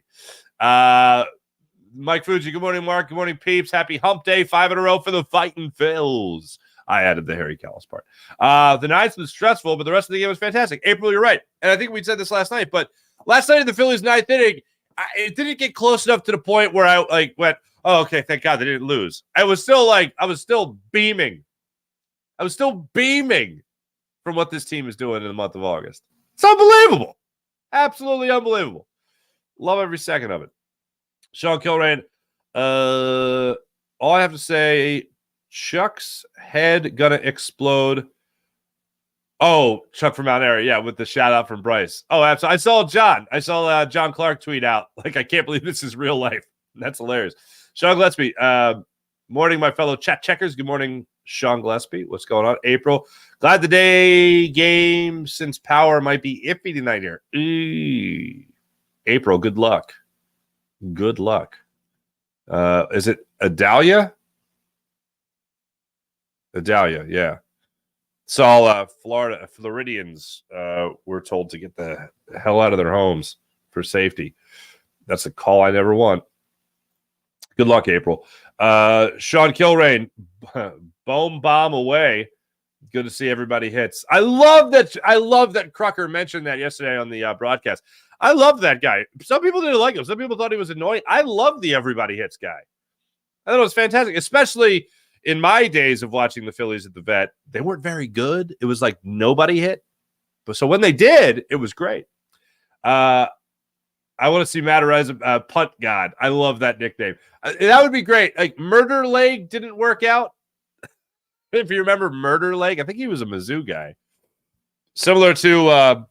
Mike Fuji, good morning, Mark. Good morning, peeps. Happy hump day. 5 in a row for the fighting Phils. I added the Harry Callis part. The ninth was stressful, but the rest of the game was fantastic. April, you're right. And I think we said this last night, but last night in the Phillies' ninth inning, it didn't get close enough to the point where I went, oh, okay, thank God they didn't lose. I was still beaming. I was still beaming from what this team is doing in the month of August. It's unbelievable. Absolutely unbelievable. Love every second of it. Sean Kilrain, all I have to say, Chuck's head gonna explode. Oh, Chuck from Mount Airy, yeah, with the shout out from Bryce. Oh, absolutely. I saw John Clark tweet out, like, I can't believe this is real life. That's hilarious. Sean Gillespie, morning, my fellow chat checkers. Good morning, Sean Gillespie. What's going on? April, glad the day game since power might be iffy tonight here. April, good luck. Good luck. Is it Adalia? Adalia, yeah. Saw Floridians were told to get the hell out of their homes for safety. That's a call I never want. Good luck, April. Sean Kilrain, boom bomb away. Good to see everybody hits. I love that Crucker mentioned that yesterday on the broadcast. I love that guy. Some people didn't like him. Some people thought he was annoying. I love the everybody hits guy. I thought it was fantastic, especially in my days of watching the Phillies at the Vet. They weren't very good. It was like nobody hit. But so when they did, it was great. I want to see Matarazzo punt god. I love that nickname. That would be great. Like Murder Leg didn't work out. If you remember Murder Leg, I think he was a Mizzou guy. Similar to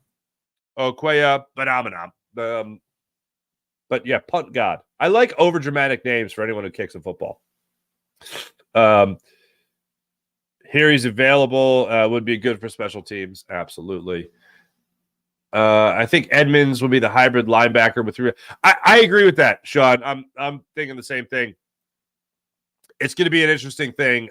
Okwaya Banamana. But yeah, punt god. I like overdramatic names for anyone who kicks a football. Here he's available. Would be good for special teams. Absolutely. I think Edmonds will be the hybrid linebacker with 3. I agree with that, Sean. I'm thinking the same thing. It's going to be an interesting thing.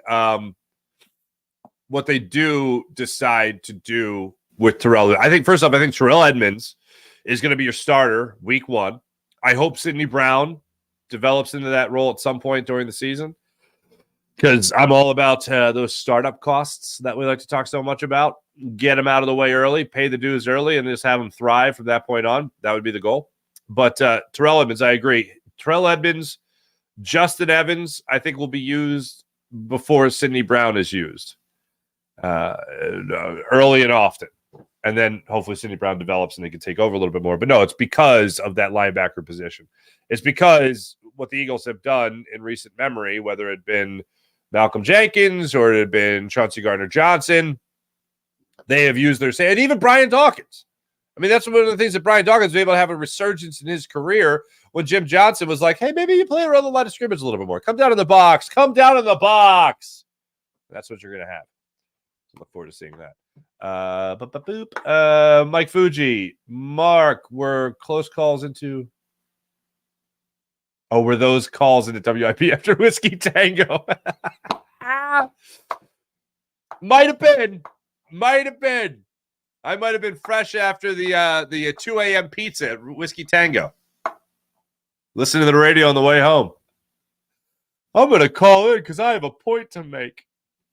What they do decide to do with Terrell. I think first off, I think Terrell Edmonds is going to be your starter week 1. I hope Sidney Brown develops into that role at some point during the season, because I'm all about those startup costs that we like to talk so much about. Get them out of the way early, pay the dues early, and just have them thrive from that point on. That would be the goal. But Terrell Edmonds, I agree. Terrell Edmonds, Justin Evans, I think will be used before Sidney Brown is used early and often. And then hopefully Sidney Brown develops and they can take over a little bit more. But no, it's because of that linebacker position. It's because what the Eagles have done in recent memory, whether it had been Malcolm Jenkins or it had been Chauncey Gardner-Johnson, they have used their say, and even Brian Dawkins. I mean, that's one of the things that Brian Dawkins was able to have a resurgence in his career when Jim Johnson was like, hey, maybe you play around the line of scrimmage a little bit more. Come down in the box. Come down in the box. That's what you're going to have. So look forward to seeing that. Mike Fuji, Mark, were close calls into. Oh, were those calls into WIP after Whiskey Tango? Might have been. I might have been fresh after the 2 a.m. pizza at Whiskey Tango. Listening to the radio on the way home. I'm going to call in because I have a point to make.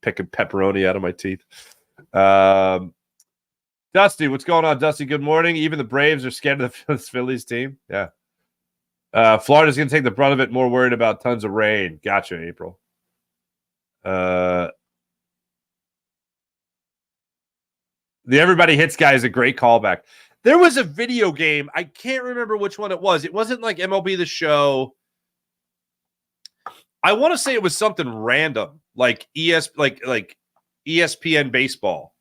Picking pepperoni out of my teeth. Dusty, what's going on, Dusty? Good morning. Even the Braves are scared of the Phillies team. Yeah. Florida's going to take the brunt of it. More worried about tons of rain. Gotcha, April. The Everybody Hits guy is a great callback. There was a video game. I can't remember which one it was. It wasn't like MLB The Show. I want to say it was something random, like ESPN baseball,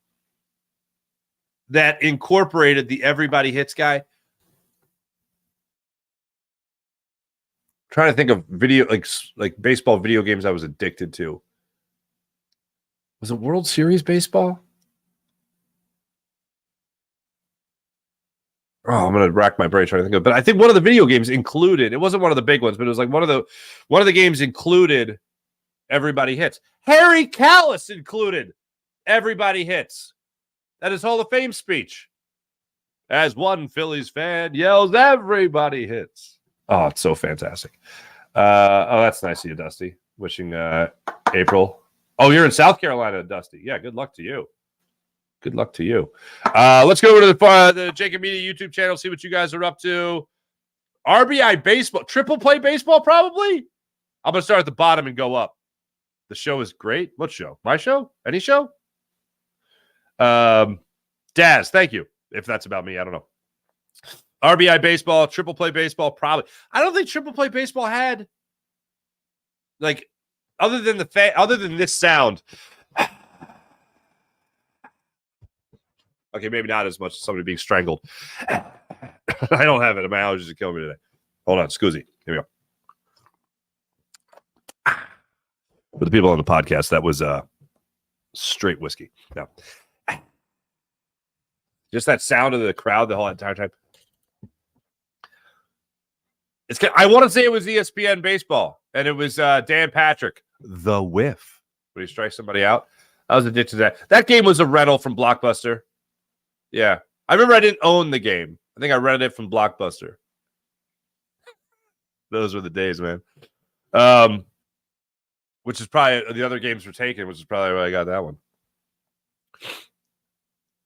that incorporated the Everybody Hits guy. Trying to think of video like baseball video games I was addicted to. Was it World Series baseball? Oh, I'm gonna rack my brain trying to think of it. But I think one of the video games included, it wasn't one of the big ones, but it was like one of the games included Everybody Hits. Harry Callis included Everybody Hits. That is Hall of Fame speech. As one Phillies fan yells, everybody hits. Oh, it's so fantastic. That's nice of you, Dusty. Wishing April. Oh, you're in South Carolina, Dusty. Yeah, good luck to you. Good luck to you. Let's go over to the JAKIB Media YouTube channel, see what you guys are up to. RBI baseball, triple play baseball, probably. I'm going to start at the bottom and go up. The show is great. What show? My show? Any show? Daz, thank you. If that's about me, I don't know. RBI baseball, triple play baseball, probably. I don't think triple play baseball had, like, other than this sound. Okay, maybe not as much as somebody being strangled. I don't have it. My allergies are killing me today. Hold on, Scoozy. Here we go. For the people on the podcast, that was straight whiskey. No. Just that sound of the crowd the whole entire time. I want to say it was ESPN baseball, and it was Dan Patrick, the whiff, when he strikes somebody out. I was addicted to that. That game was a rental from Blockbuster. Yeah. I remember I didn't own the game. I think I rented it from Blockbuster. Those were the days, man. Which is probably the other games were taken, which is probably why I got that one.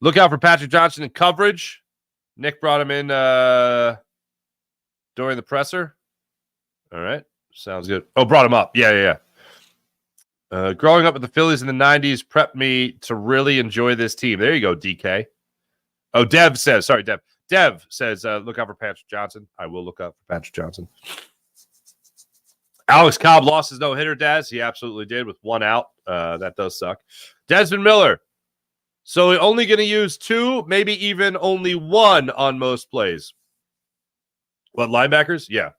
Look out for Patrick Johnson in coverage. Nick brought him in during the presser. All right. Sounds good. Oh, brought him up. Yeah. Growing up with the Phillies in the 90s prepped me to really enjoy this team. There you go, DK. Oh, Dev says, look out for Patrick Johnson. I will look out for Patrick Johnson. Alex Cobb lost his no-hitter, Daz. He absolutely did with one out. That does suck. Desmond Miller. So we're only going to use 2, maybe even only 1 on most plays. What, linebackers? Yeah.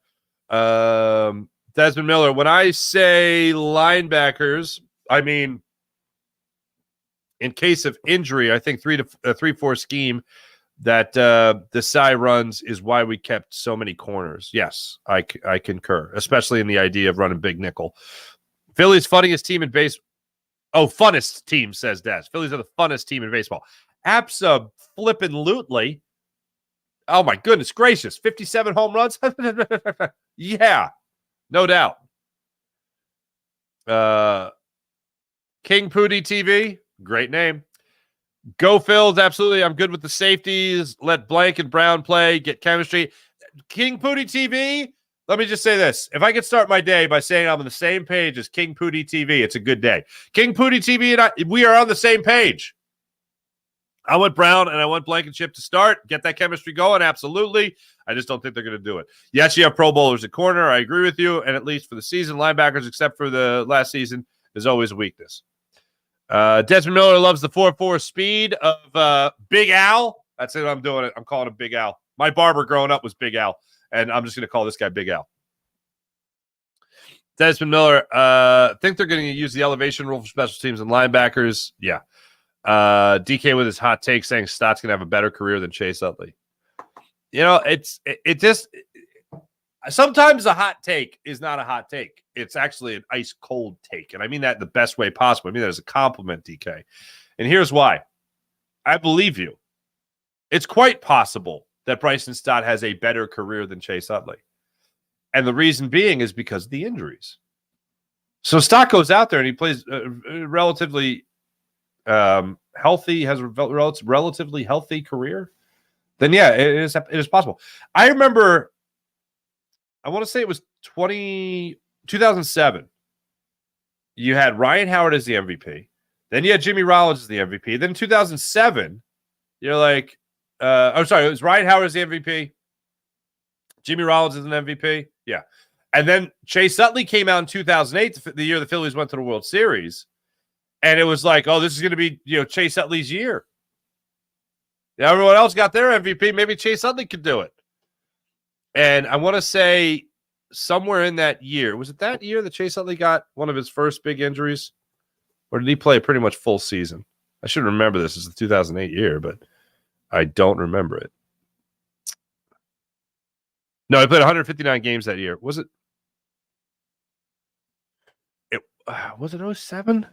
Desmond Miller. When I say linebackers, I mean in case of injury, I think 3-4 scheme that Desai runs is why we kept so many corners. Yes, I concur, especially in the idea of running big nickel. Phillies funniest team in base. Oh, funnest team, says Daz. Phillies are the funnest team in baseball. Abso-flippin-lutely. Oh, my goodness gracious. 57 home runs? Yeah, no doubt. King Pooty TV. Great name. Go Phils. Absolutely. I'm good with the safeties. Let Blank and Brown play. Get chemistry. King Pooty TV. Let me just say this. If I could start my day by saying I'm on the same page as King Pooty TV, it's a good day. King Pooty TV and we are on the same page. I want Brown and I want Blankenship to start. Get that chemistry going. Absolutely. I just don't think they're going to do it. Yes, you have Pro Bowlers at corner. I agree with you. And at least for the season, linebackers, except for the last season, is always a weakness. Desmond Miller loves the 4.4 speed of Big Al. That's it. I'm doing it. I'm calling him Big Al. My barber growing up was Big Al. And I'm just going to call this guy Big Al. Desmond Miller, think they're going to use the elevation rule for special teams and linebackers. Yeah. DK with his hot take saying Stott's going to have a better career than Chase Utley. You know, it just sometimes a hot take is not a hot take. It's actually an ice cold take. And I mean that in the best way possible. I mean that as a compliment, DK. And here's why. I believe you. It's quite possible that Bryson Stott has a better career than Chase Utley. And the reason being is because of the injuries. So Stott goes out there and he plays relatively healthy, has a relatively healthy career. Then, yeah, it is possible. I remember, I want to say it was 2007. You had Ryan Howard as the MVP. Then you had Jimmy Rollins as the MVP. Then in 2007, you're like, it was Ryan Howard as the MVP. Jimmy Rollins is an MVP. Yeah. And then Chase Utley came out in 2008, the year the Phillies went to the World Series. And it was like, oh, this is going to be, Chase Utley's year. Yeah, everyone else got their MVP. Maybe Chase Utley could do it. And I want to say somewhere in that year, was it that year that Chase Utley got one of his first big injuries? Or did he play a pretty much full season? I should remember this. It's the 2008 year, but I don't remember it. No, he played 159 games that year. Was it? Was it 07?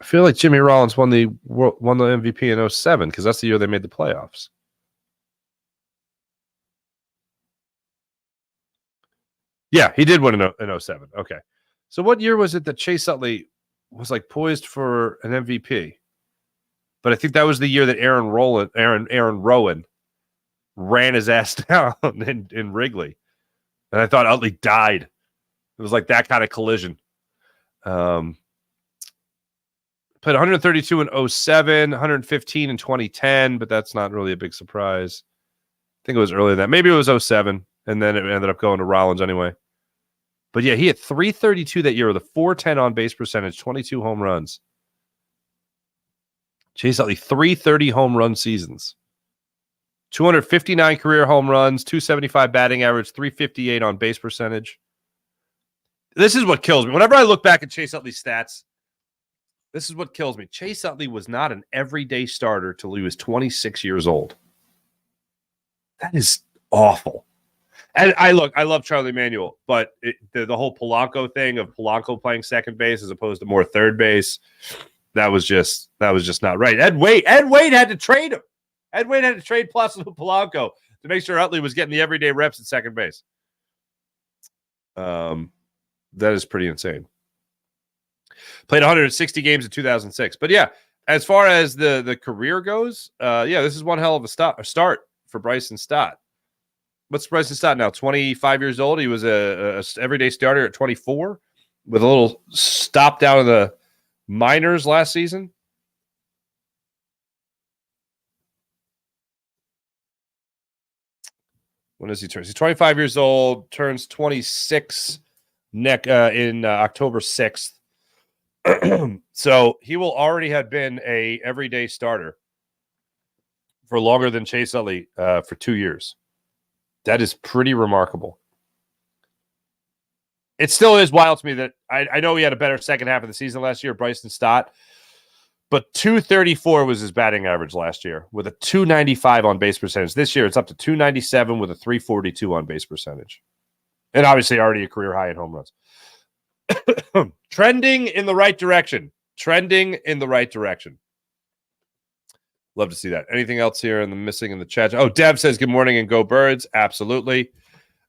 I feel like Jimmy Rollins won the MVP in 07 because that's the year they made the playoffs. Yeah, he did win in 07. Okay. So what year was it that Chase Utley was like poised for an MVP? But I think that was the year that Aaron Rowan ran his ass down in Wrigley. And I thought Utley died. It was like that kind of collision. Played 132 in 07, 115 in 2010, but that's not really a big surprise. I think it was earlier than that. Maybe it was 07, and then it ended up going to Rollins anyway. But yeah, he had 332 that year with a 410 on base percentage, 22 home runs. Chase Utley, 330 home run seasons. 259 career home runs, 275 batting average, 358 on base percentage. This is what kills me. Whenever I look back at Chase Utley's stats, this is what kills me. Chase Utley was not an everyday starter till he was 26 years old. That is awful. And I love Charlie Manuel, but the whole Polanco thing of Polanco playing second base as opposed to more third base, that was just not right. Ed Wade had to trade him. Ed Wade had to trade Placido Polanco to make sure Utley was getting the everyday reps at second base. That is pretty insane. Played 160 games in 2006. But yeah, as far as the career goes, this is one hell of a start for Bryson Stott. What's Bryson Stott now? 25 years old. He was a everyday starter at 24 with a little stop down in the minors last season. When does he turn? He's 25 years old, turns 26 in October 6th. So he will already have been a everyday starter for longer than Chase Utley for 2 years. That is pretty remarkable. It still is wild to me that I know he had a better second half of the season last year, Bryson Stott, but 234 was his batting average last year with a 295 on base percentage. This year it's up to 297 with a 342 on base percentage. And obviously already a career high in home runs. Trending in the right direction. Love to see that. Anything else here in the missing in the chat? Oh, Dev says good morning and go Birds. Absolutely.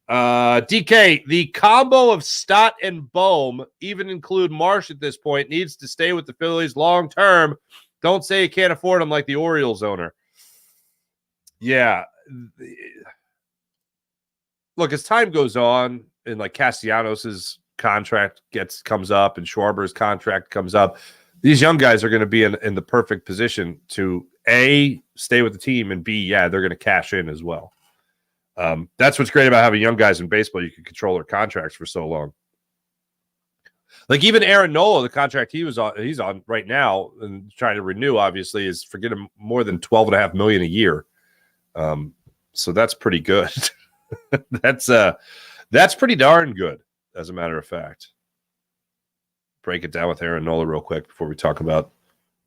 DK, the combo of Stott and Bohm, even include Marsh at this point, needs to stay with the Phillies long term. Don't say you can't afford him like the Orioles owner. Yeah. Look, as time goes on and like Castellanos's contract comes up and Schwarber's contract comes up, these young guys are going to be in the perfect position to A, stay with the team, and B, they're going to cash in as well. That's what's great about having young guys in baseball. You can control their contracts for so long. Like even Aaron Nola, the contract he's on right now and trying to renew, obviously, is for getting more than $12.5 million a year. So that's pretty good. That's pretty darn good, as a matter of fact. Break it down with Aaron Nola real quick before we talk about.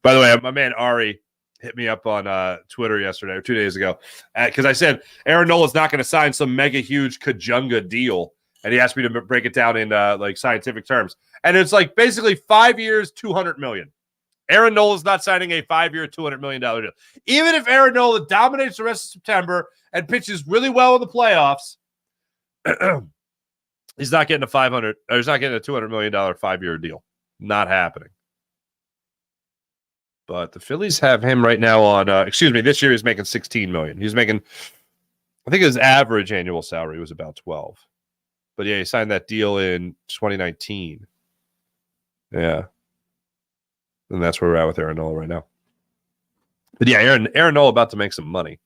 By the way, my man Ari hit me up on Twitter yesterday or 2 days ago because I said Aaron Nola's not going to sign some mega huge Kajunga deal, and he asked me to break it down in like scientific terms. And it's like basically 5 years, $200 million. Aaron Nola's not signing a 5-year, $200 million deal. Even if Aaron Nola dominates the rest of September and pitches really well in the playoffs, he's not getting he's not getting a $200 million 5-year deal. Not happening. But the Phillies have him right now on, this year he's making $16 million. He's making, I think his average annual salary was about 12. But yeah, he signed that deal in 2019. Yeah. And that's where we're at with Aaron Nola right now. But yeah, Aaron Nola about to make some money.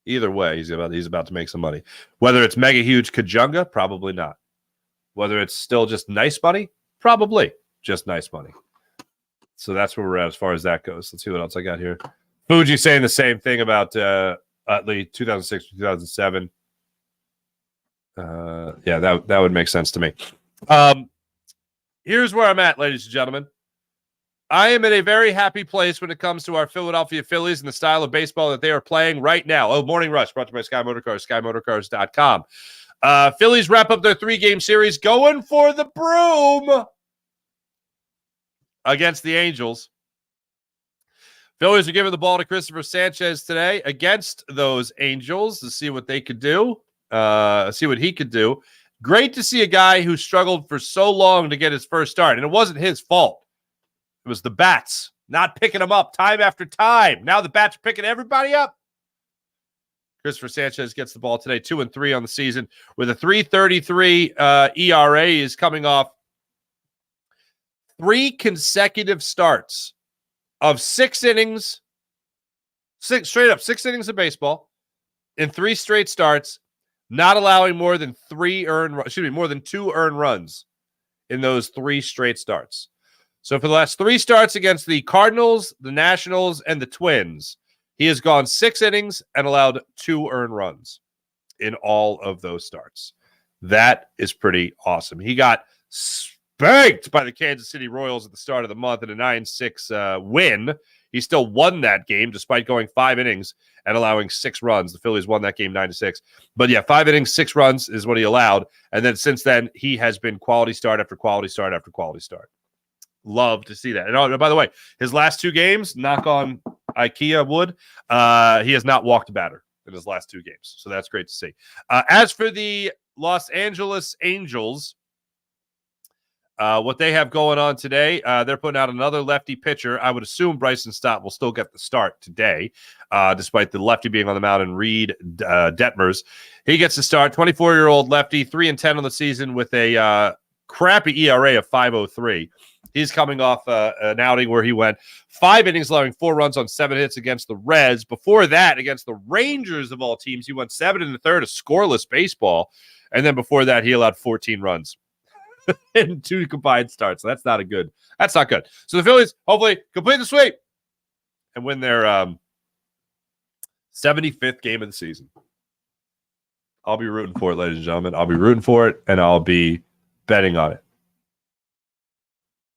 Either way, he's about to make some money. Whether it's mega huge Kajunga, probably not. Whether it's still just nice money, probably just nice money. So that's where we're at as far as that goes. Let's see what else I got here. Fuji saying the same thing about Utley, 2006, 2007. That would make sense to me. Here's where I'm at, ladies and gentlemen. I am in a very happy place when it comes to our Philadelphia Phillies and the style of baseball that they are playing right now. Oh, Morning Rush, brought to you by Sky Motorcars, SkyMotorcars.com. Phillies wrap up their 3-game series going for the broom against the Angels. Phillies are giving the ball to Christopher Sanchez today against those Angels to see what they could do, see what he could do. Great to see a guy who struggled for so long to get his first start, and it wasn't his fault. It was the bats not picking him up time after time. Now the bats are picking everybody up. Christopher Sanchez gets the ball today, 2-3 on the season with a 3.33 ERA. Is coming off 3 consecutive starts of 6 innings, 6 innings of baseball in 3 straight starts, not allowing more than 2 earned runs in those 3 straight starts. So for the last 3 starts against the Cardinals, the Nationals, and the Twins, he has gone 6 innings and allowed 2 earned runs in all of those starts. That is pretty awesome. He got spanked by the Kansas City Royals at the start of the month in a 9-6 win. He still won that game despite going 5 innings and allowing 6 runs. The Phillies won that game 9-6. But yeah, 5 innings, 6 runs is what he allowed. And then since then, he has been quality start after quality start after quality start. Love to see that. And oh, by the way, his last 2 games, knock on IKEA wood, he has not walked a batter in his last 2 games. So that's great to see. As for the Los Angeles Angels, what they have going on today, they're putting out another lefty pitcher. I would assume Bryson Stott will still get the start today, despite the lefty being on the mound and Reed Detmers. He gets the start, 24-year-old lefty, 3-10 on the season with a crappy ERA of 5.03. He's coming off an outing where he went 5 innings, allowing 4 runs on 7 hits against the Reds. Before that, against the Rangers of all teams, he went 7 1/3 of scoreless baseball. And then before that, he allowed 14 runs in 2 combined starts. So that's not good. So the Phillies hopefully complete the sweep and win their 75th game of the season. I'll be rooting for it, ladies and gentlemen. I'll be rooting for it, and I'll be betting on it.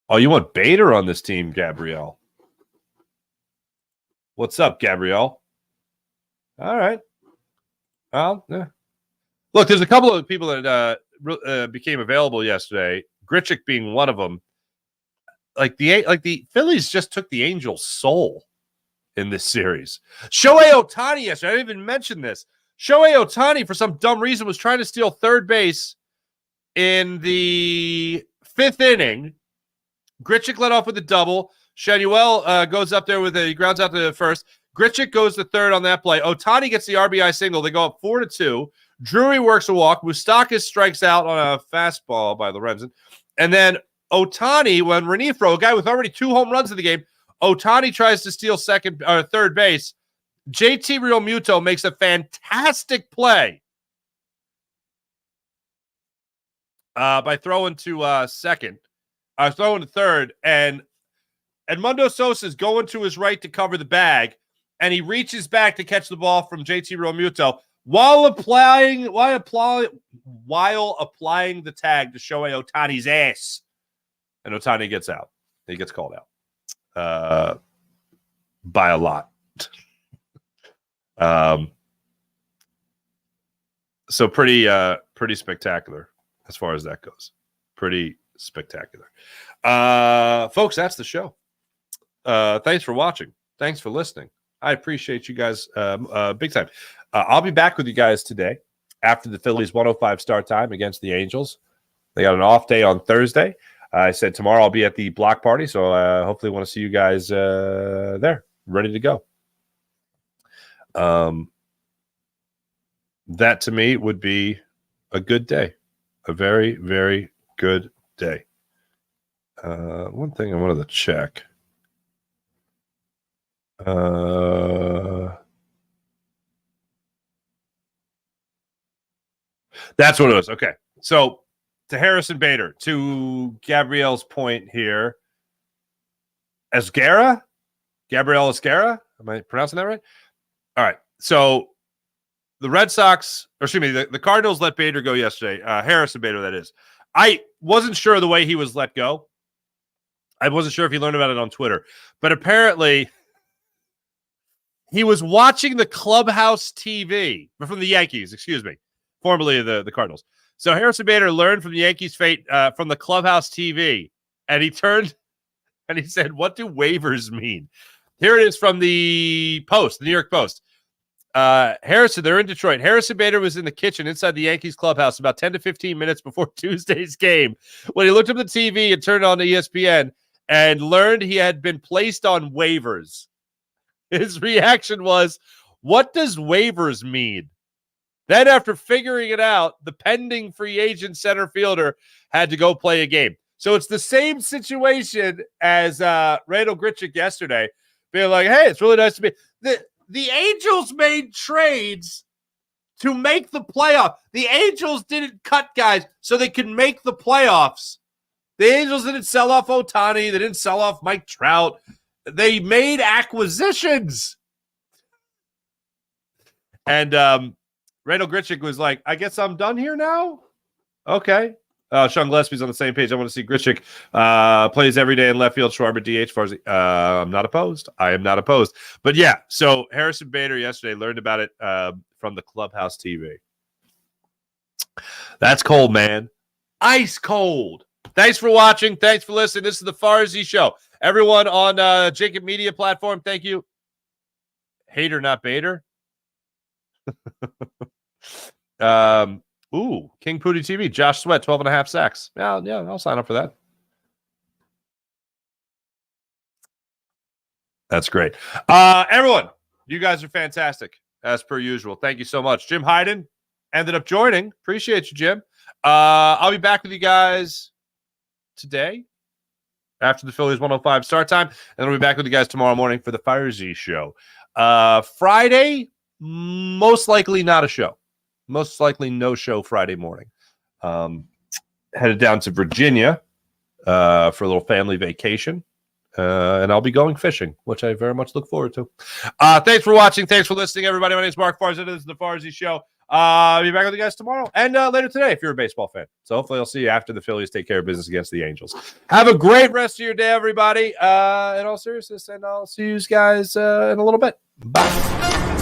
Oh, you want Bader on this team, Gabrielle? What's up, Gabrielle? All right. Well, yeah. Look, there's a couple of people that became available yesterday. Grichuk being one of them. Like the Phillies just took the Angels' soul in this series. Shohei Ohtani yesterday. I didn't even mention this. Shohei Ohtani, for some dumb reason, was trying to steal third base in the 5th inning. Grichuk led off with a double. Shanuel goes up there he grounds out to the first. Grichuk goes to third on that play. Ohtani gets the RBI single. They go up 4-2. Drury works a walk. Moustakas strikes out on a fastball by Lorenzen. And then Ohtani, when Renifro, a guy with already 2 home runs in the game, Ohtani tries to steal third base. JT Realmuto makes a fantastic play by throwing to second. Throwing to third, and Edmundo Sosa is going to his right to cover the bag, and he reaches back to catch the ball from JT Realmuto while applying the tag to Shohei Ohtani's ass. And Ohtani gets out. He gets called out by a lot. So pretty spectacular as far as that goes. Pretty spectacular. Folks, that's the show. Thanks for watching. Thanks for listening. I appreciate you guys big time. I'll be back with you guys today after the Phillies 105 start time against the Angels. They got an off day on Thursday. I said tomorrow I'll be at the block party, so hopefully want to see you guys there, ready to go. That to me would be a good day. A very, very good day. One thing I wanted to check. That's what it was. Okay. So to Harrison Bader, to Gabrielle's point here. Gabriel Esguerra? Am I pronouncing that right? All right. So the Red Sox, or excuse me, the Cardinals let Bader go yesterday. Harrison Bader, that is. I wasn't sure of the way he was let go. I wasn't sure if he learned about it on Twitter, but apparently he was watching the clubhouse TV from the Yankees, formerly the Cardinals. So Harrison Bader learned from the Yankees' fate from the clubhouse TV, and he turned and he said, "What do waivers mean?" Here it is from the Post, the New York Post. Harrison, they're in Detroit. Harrison Bader was in the kitchen inside the Yankees clubhouse about 10 to 15 minutes before Tuesday's game when he looked up the TV and turned on ESPN and learned he had been placed on waivers. His reaction was, "What does waivers mean?" Then after figuring it out, the pending free agent center fielder had to go play a game. So it's the same situation as Randall Grichuk yesterday, being like, "Hey, it's really nice to be." The Angels made trades to make the playoff. The Angels didn't cut guys so they could make the playoffs. The Angels didn't sell off Ohtani. They didn't sell off Mike Trout. They made acquisitions. And Randall Grichuk was like, "I guess I'm done here now?" Okay. Sean Gillespie's on the same page. I want to see Grichuk plays every day in left field. Schwarber DH. I'm not opposed. I am not opposed. But yeah, so Harrison Bader yesterday learned about it from the clubhouse TV. That's cold, man. Ice cold. Thanks for watching. Thanks for listening. This is the Farzy Show. Everyone on JAKIB Media platform, thank you. Hater, not Bader. King Pooty TV, Josh Sweat, 12.5 sacks. Yeah, I'll sign up for that. That's great. Everyone, you guys are fantastic, as per usual. Thank you so much. Jim Hyden ended up joining. Appreciate you, Jim. I'll be back with you guys today after the Phillies 105 start time, and I'll be back with you guys tomorrow morning for the Farzy Show. Friday, most likely not a show. Most likely no show Friday morning. Headed down to Virginia for a little family vacation. And I'll be going fishing, which I very much look forward to. Thanks for watching. Thanks for listening, everybody. My name is Mark Farzy. This is the Farzy Show. I'll be back with you guys tomorrow and later today if you're a baseball fan. So hopefully I'll see you after the Phillies take care of business against the Angels. Have a great rest of your day, everybody. In all seriousness, and I'll see you guys in a little bit. Bye.